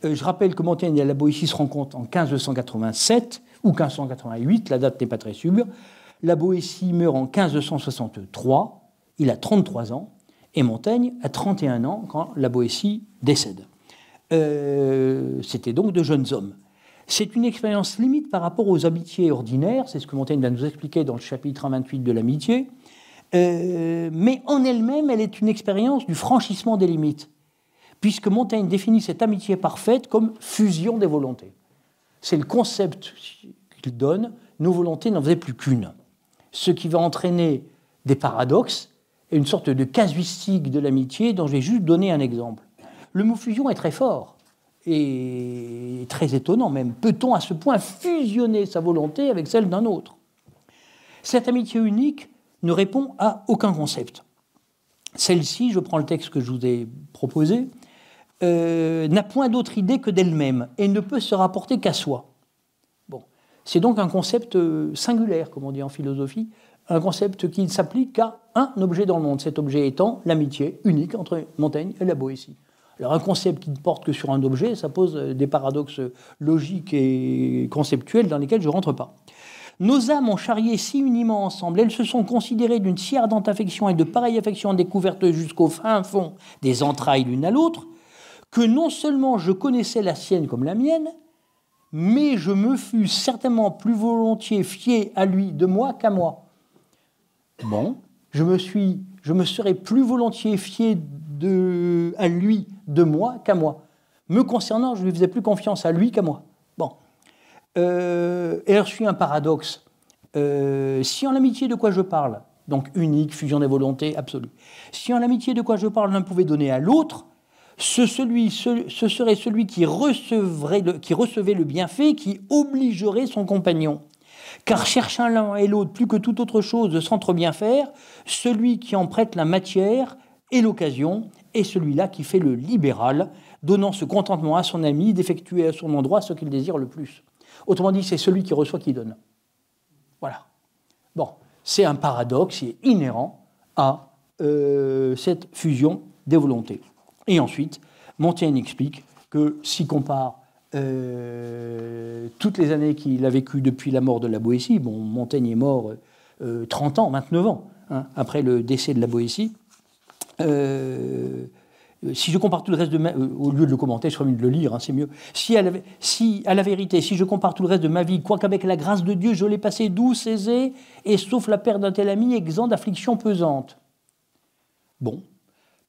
[SPEAKER 3] Je rappelle que Montaigne et la Boétie se rencontrent en 1587 ou 1588, la date n'est pas très sûre. La Boétie meurt en 1563, il a 33 ans, et Montaigne a 31 ans quand la Boétie décède. C'était donc de jeunes hommes. C'est une expérience limite par rapport aux amitiés ordinaires, c'est ce que Montaigne va nous expliquer dans le chapitre 28 de l'amitié, mais en elle-même, elle est une expérience du franchissement des limites, puisque Montaigne définit cette amitié parfaite comme fusion des volontés. C'est le concept qu'il donne, nos volontés n'en faisaient plus qu'une. Ce qui va entraîner des paradoxes et une sorte de casuistique de l'amitié dont je vais juste donner un exemple. Le mot fusion est très fort et très étonnant même. Peut-on à ce point fusionner sa volonté avec celle d'un autre ? Cette amitié unique ne répond à aucun concept. Celle-ci, je prends le texte que je vous ai proposé, n'a point d'autre idée que d'elle-même et ne peut se rapporter qu'à soi. Bon. C'est donc un concept singulaire, comme on dit en philosophie, un concept qui ne s'applique qu'à un objet dans le monde, cet objet étant l'amitié unique entre Montaigne et la Boétie. Alors un concept qui ne porte que sur un objet, ça pose des paradoxes logiques et conceptuels dans lesquels je ne rentre pas. Nos âmes ont charrié si uniment ensemble, elles se sont considérées d'une si ardente affection et de pareille affection découverte jusqu'au fin fond des entrailles l'une à l'autre, que non seulement je connaissais la sienne comme la mienne, mais je me fus certainement plus volontiers fié à lui de moi qu'à moi. Bon, je me serais plus volontiers fié à lui de moi qu'à moi. Me concernant, je lui faisais plus confiance à lui qu'à moi. Bon. Et alors, je suis un paradoxe. Si en amitié de quoi je parle, donc unique, fusion des volontés, absolue, si en amitié de quoi je parle l'un pouvait donner à l'autre, ce serait celui qui recevait le bienfait, qui obligerait son compagnon. Car cherchant l'un et l'autre plus que toute autre chose de s'entre bien faire, celui qui en prête la matière et l'occasion est celui-là qui fait le libéral, donnant ce contentement à son ami d'effectuer à son endroit ce qu'il désire le plus. Autrement dit, c'est celui qui reçoit qui donne. Voilà. Bon, c'est un paradoxe qui est inhérent à cette fusion des volontés. Et ensuite, Montaigne explique que s'il compare toutes les années qu'il a vécues depuis la mort de la Boétie, bon, Montaigne est mort 30 ans, 29 ans, hein, après le décès de la Boétie, si je compare tout le reste de au lieu de le commenter, je ferais mieux de le lire, hein, c'est mieux. Si à la vérité, si je compare tout le reste de ma vie, quoiqu'avec la grâce de Dieu, je l'ai passé douce, aisée, et sauf la perte d'un tel ami, exempt d'affliction pesante. Bon.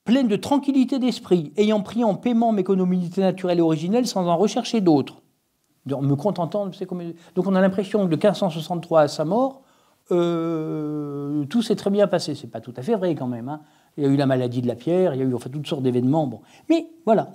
[SPEAKER 3] Pleine de tranquillité d'esprit, ayant pris en paiement mes économités naturelles et originelles sans en rechercher d'autres. Me contentant, donc on a l'impression que de 1563 à sa mort, tout s'est très bien passé. C'est pas tout à fait vrai quand même. Hein. Il y a eu la maladie de la pierre, il y a eu enfin toutes sortes d'événements. Bon. Mais voilà.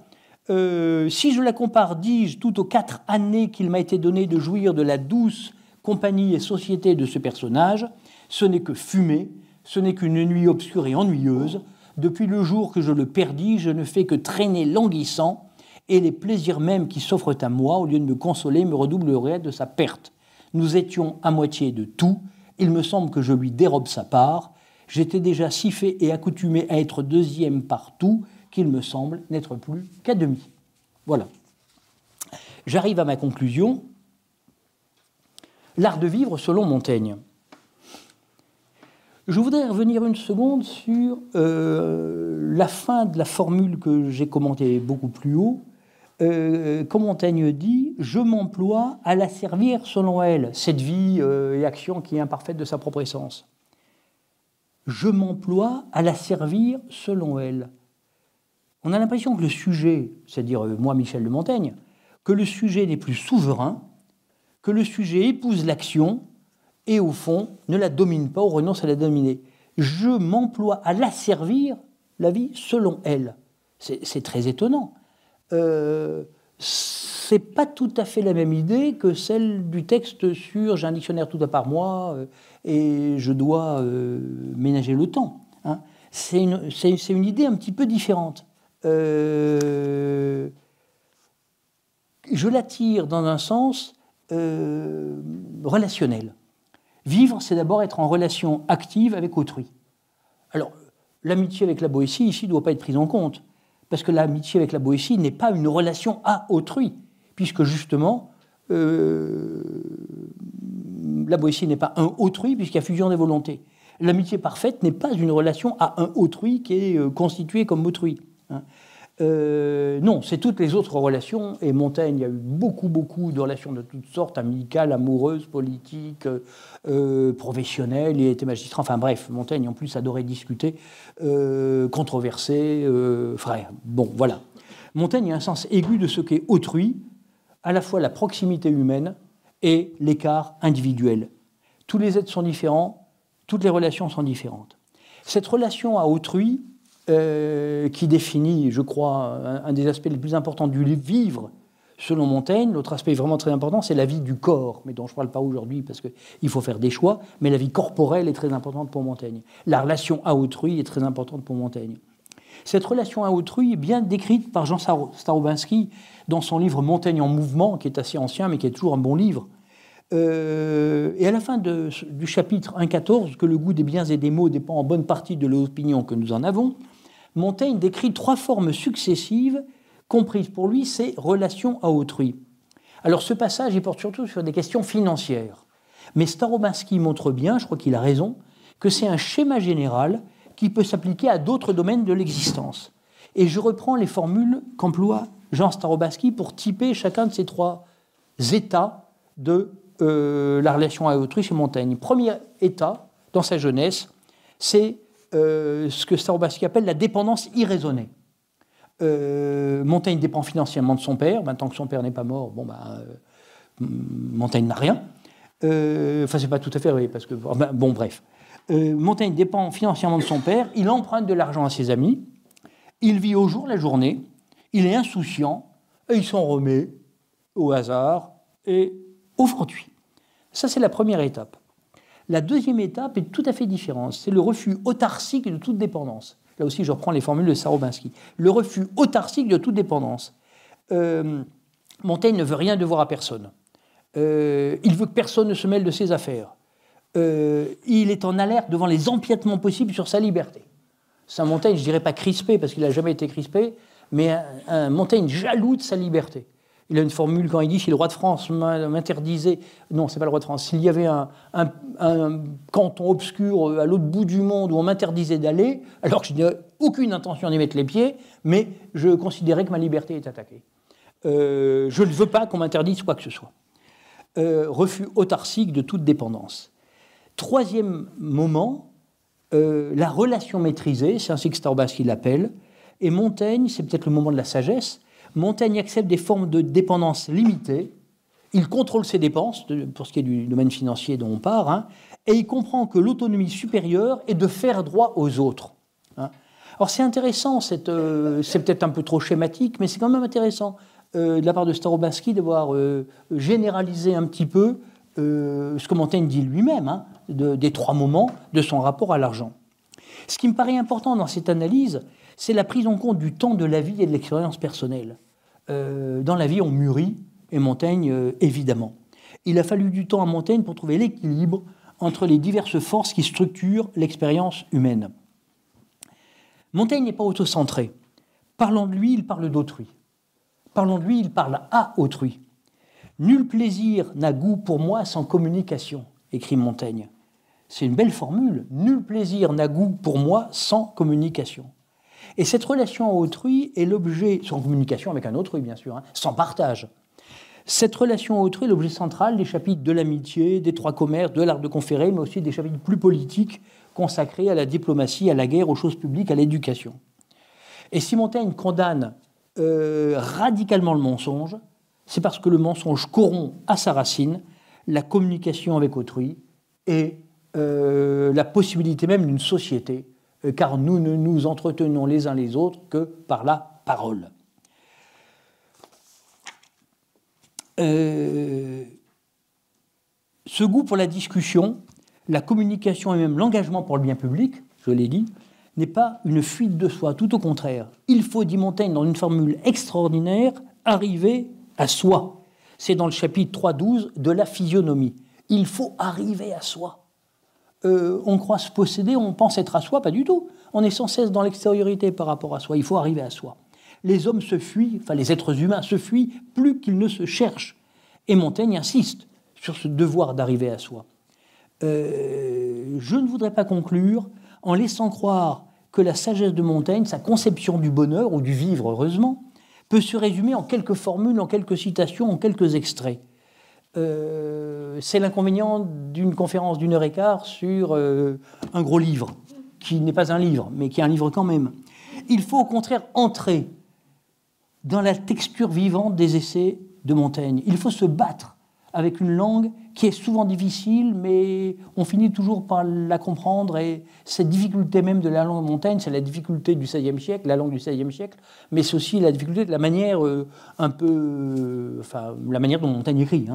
[SPEAKER 3] Si je la compare, dis-je, tout aux 4 années qu'il m'a été donné de jouir de la douce compagnie et société de ce personnage, ce n'est que fumée, ce n'est qu'une nuit obscure et ennuyeuse. Depuis le jour que je le perdis, je ne fais que traîner languissant, et les plaisirs mêmes qui s'offrent à moi, au lieu de me consoler, me redoubleraient de sa perte. Nous étions à moitié de tout, il me semble que je lui dérobe sa part. J'étais déjà si fait et accoutumé à être deuxième partout qu'il me semble n'être plus qu'à demi. Voilà. J'arrive à ma conclusion. L'art de vivre selon Montaigne. Je voudrais revenir une seconde sur la fin de la formule que j'ai commentée beaucoup plus haut. Comme Montaigne dit, je m'emploie à la servir selon elle, cette vie et action qui est imparfaite de sa propre essence. Je m'emploie à la servir selon elle. On a l'impression que le sujet, c'est-à-dire moi, Michel de Montaigne, que le sujet n'est plus souverain, que le sujet épouse l'action, et au fond, ne la domine pas ou renonce à la dominer. Je m'emploie à la servir, la vie, selon elle. C'est très étonnant. C'est pas tout à fait la même idée que celle du texte sur « j'ai un dictionnaire tout à part moi et je dois ménager le temps hein. ». C'est une idée un petit peu différente. Je la tire dans un sens relationnel. Vivre, c'est d'abord être en relation active avec autrui. Alors, l'amitié avec la Boétie, ici, ne doit pas être prise en compte, parce que l'amitié avec la Boétie n'est pas une relation à autrui, puisque justement, la Boétie n'est pas un autrui, puisqu'il y a fusion des volontés. L'amitié parfaite n'est pas une relation à un autrui qui est constitué comme autrui. Hein. Non, c'est toutes les autres relations, et Montaigne a eu beaucoup de relations de toutes sortes, amicales, amoureuses, politiques, professionnelles, il était magistrat, enfin bref, Montaigne en plus adorait discuter, controverser, frère. Bon, voilà. Montaigne a un sens aigu de ce qu'est autrui, à la fois la proximité humaine et l'écart individuel. Tous les êtres sont différents, toutes les relations sont différentes. Cette relation à autrui, qui définit, je crois, un des aspects les plus importants du vivre, selon Montaigne. L'autre aspect vraiment très important, c'est la vie du corps, mais dont je ne parle pas aujourd'hui parce qu'il faut faire des choix, mais la vie corporelle est très importante pour Montaigne. La relation à autrui est très importante pour Montaigne. Cette relation à autrui est bien décrite par Jean Starobinski dans son livre « Montaigne en mouvement », qui est assez ancien, mais qui est toujours un bon livre. Et à la fin du chapitre 1.14, que le goût des biens et des maux dépend en bonne partie de l'opinion que nous en avons, Montaigne décrit 3 formes successives comprises pour lui ces relations à autrui. Alors ce passage, il porte surtout sur des questions financières. Mais Starobinski montre bien, je crois qu'il a raison, que c'est un schéma général qui peut s'appliquer à d'autres domaines de l'existence. Et je reprends les formules qu'emploie Jean Starobinski pour typer chacun de ces 3 états de la relation à autrui chez Montaigne. Premier état, dans sa jeunesse, c'est ce que Starobaski appelle la dépendance irraisonnée. Montaigne dépend financièrement de son père. Tant que son père n'est pas mort, Montaigne n'a rien. C'est pas tout à fait, oui, parce que... bref. Montaigne dépend financièrement de son père. Il emprunte de l'argent à ses amis. Il vit au jour la journée. Il est insouciant. Et il s'en remet au hasard et au fortuit. Ça, c'est la première étape. La deuxième étape est tout à fait différente. C'est le refus autarcique de toute dépendance. Là aussi, je reprends les formules de Starobaski. Le refus autarcique de toute dépendance. Montaigne ne veut rien devoir à personne. Il veut que personne ne se mêle de ses affaires. Il est en alerte devant les empiètements possibles sur sa liberté. C'est un Montaigne, je ne dirais pas crispé, parce qu'il n'a jamais été crispé, mais un Montaigne jaloux de sa liberté. Il a une formule quand il dit « si le roi de France m'interdisait... » Non, ce n'est pas le roi de France. S'il y avait un canton obscur à l'autre bout du monde où on m'interdisait d'aller, alors que je n'avais aucune intention d'y mettre les pieds, mais je considérais que ma liberté est attaquée. Je ne veux pas qu'on m'interdise quoi que ce soit. Refus autarcique de toute dépendance. Troisième moment, la relation maîtrisée, c'est ainsi que Starobaski l'appelle, et Montaigne, c'est peut-être le moment de la sagesse, Montaigne accepte des formes de dépendance limitées, il contrôle ses dépenses, pour ce qui est du domaine financier dont on parle, et il comprend que l'autonomie supérieure est de faire droit aux autres. Alors c'est intéressant, c'est peut-être un peu trop schématique, mais c'est quand même intéressant de la part de Starobaski d'avoir généralisé un petit peu ce que Montaigne dit lui-même, des trois moments de son rapport à l'argent. Ce qui me paraît important dans cette analyse, c'est la prise en compte du temps de la vie et de l'expérience personnelle. Dans la vie, on mûrit, et Montaigne, évidemment. Il a fallu du temps à Montaigne pour trouver l'équilibre entre les diverses forces qui structurent l'expérience humaine. Montaigne n'est pas autocentré. Parlant de lui, il parle d'autrui. Parlant de lui, il parle à autrui. « Nul plaisir n'a goût pour moi sans communication », écrit Montaigne. C'est une belle formule. « Nul plaisir n'a goût pour moi sans communication ». Et cette relation à autrui est l'objet, sans communication avec un autrui bien sûr, sans partage. Cette relation à autrui est l'objet central des chapitres de l'amitié, des trois commerces, de l'art de conférer, mais aussi des chapitres plus politiques consacrés à la diplomatie, à la guerre, aux choses publiques, à l'éducation. Et si Montaigne condamne radicalement le mensonge, c'est parce que le mensonge corrompt à sa racine la communication avec autrui et la possibilité même d'une société, car nous ne nous entretenons les uns les autres que par la parole. Ce goût pour la discussion, la communication et même l'engagement pour le bien public, je l'ai dit, n'est pas une fuite de soi, tout au contraire. Il faut, dit Montaigne dans une formule extraordinaire, arriver à soi. C'est dans le chapitre 3.12 de la physionomie. Il faut arriver à soi. On croit se posséder, on pense être à soi, pas du tout. On est sans cesse dans l'extériorité par rapport à soi. Il faut arriver à soi. Les hommes se fuient, enfin les êtres humains se fuient plus qu'ils ne se cherchent. Et Montaigne insiste sur ce devoir d'arriver à soi. Je ne voudrais pas conclure en laissant croire que la sagesse de Montaigne, sa conception du bonheur, ou du vivre heureusement, peut se résumer en quelques formules, en quelques citations, en quelques extraits. C'est l'inconvénient d'une conférence d'1h15 sur un gros livre, qui n'est pas un livre, mais qui est un livre quand même. Il faut au contraire entrer dans la texture vivante des essais de Montaigne. Il faut se battre avec une langue qui est souvent difficile, mais on finit toujours par la comprendre. Et cette difficulté même de la langue de Montaigne, c'est la difficulté du XVIe siècle, la langue du XVIe siècle, mais c'est aussi la difficulté de la manière la manière dont Montaigne écrit.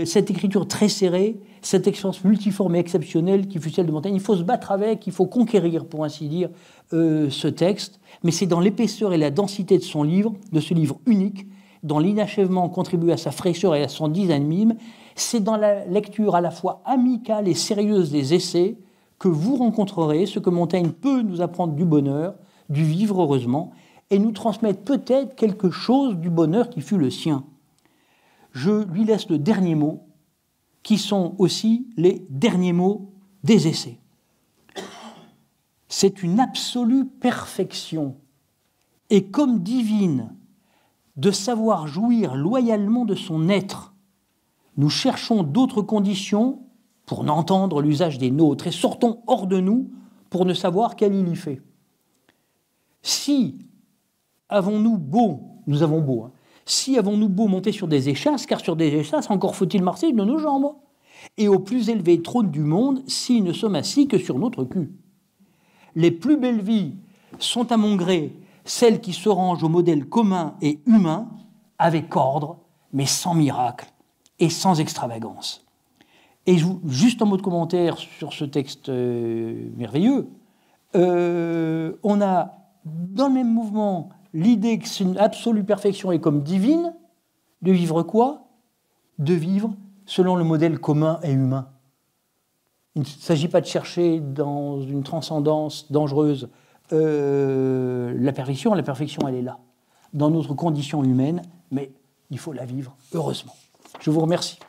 [SPEAKER 3] Cette écriture très serrée, cette expérience multiforme et exceptionnelle qui fut celle de Montaigne, il faut se battre avec, il faut conquérir, pour ainsi dire, ce texte. Mais c'est dans l'épaisseur et la densité de son livre, de ce livre unique, dans l'inachèvement contribue à sa fraîcheur et à son dynamisme. C'est dans la lecture à la fois amicale et sérieuse des essais que vous rencontrerez ce que Montaigne peut nous apprendre du bonheur, du vivre heureusement, et nous transmettre peut-être quelque chose du bonheur qui fut le sien. Je lui laisse le dernier mot, qui sont aussi les derniers mots des essais. C'est une absolue perfection, et comme divine, de savoir jouir loyalement de son être. Nous cherchons d'autres conditions pour n'entendre l'usage des nôtres, et sortons hors de nous pour ne savoir quel il y fait. Si avons-nous beau, nous avons beau, hein, si avons-nous beau monter sur des échasses, car sur des échasses encore faut-il marcher de nos jambes, et au plus élevé trône du monde, si ne sommes assis que sur notre cul. Les plus belles vies sont à mon gré celles qui se rangent au modèle commun et humain, avec ordre, mais sans miracle et sans extravagance. Et juste un mot de commentaire sur ce texte merveilleux. On a, dans le même mouvement, l'idée que c'est une absolue perfection et comme divine, de vivre quoi? De vivre selon le modèle commun et humain. Il ne s'agit pas de chercher dans une transcendance dangereuse la perfection elle est là, dans notre condition humaine, mais il faut la vivre heureusement. Je vous remercie.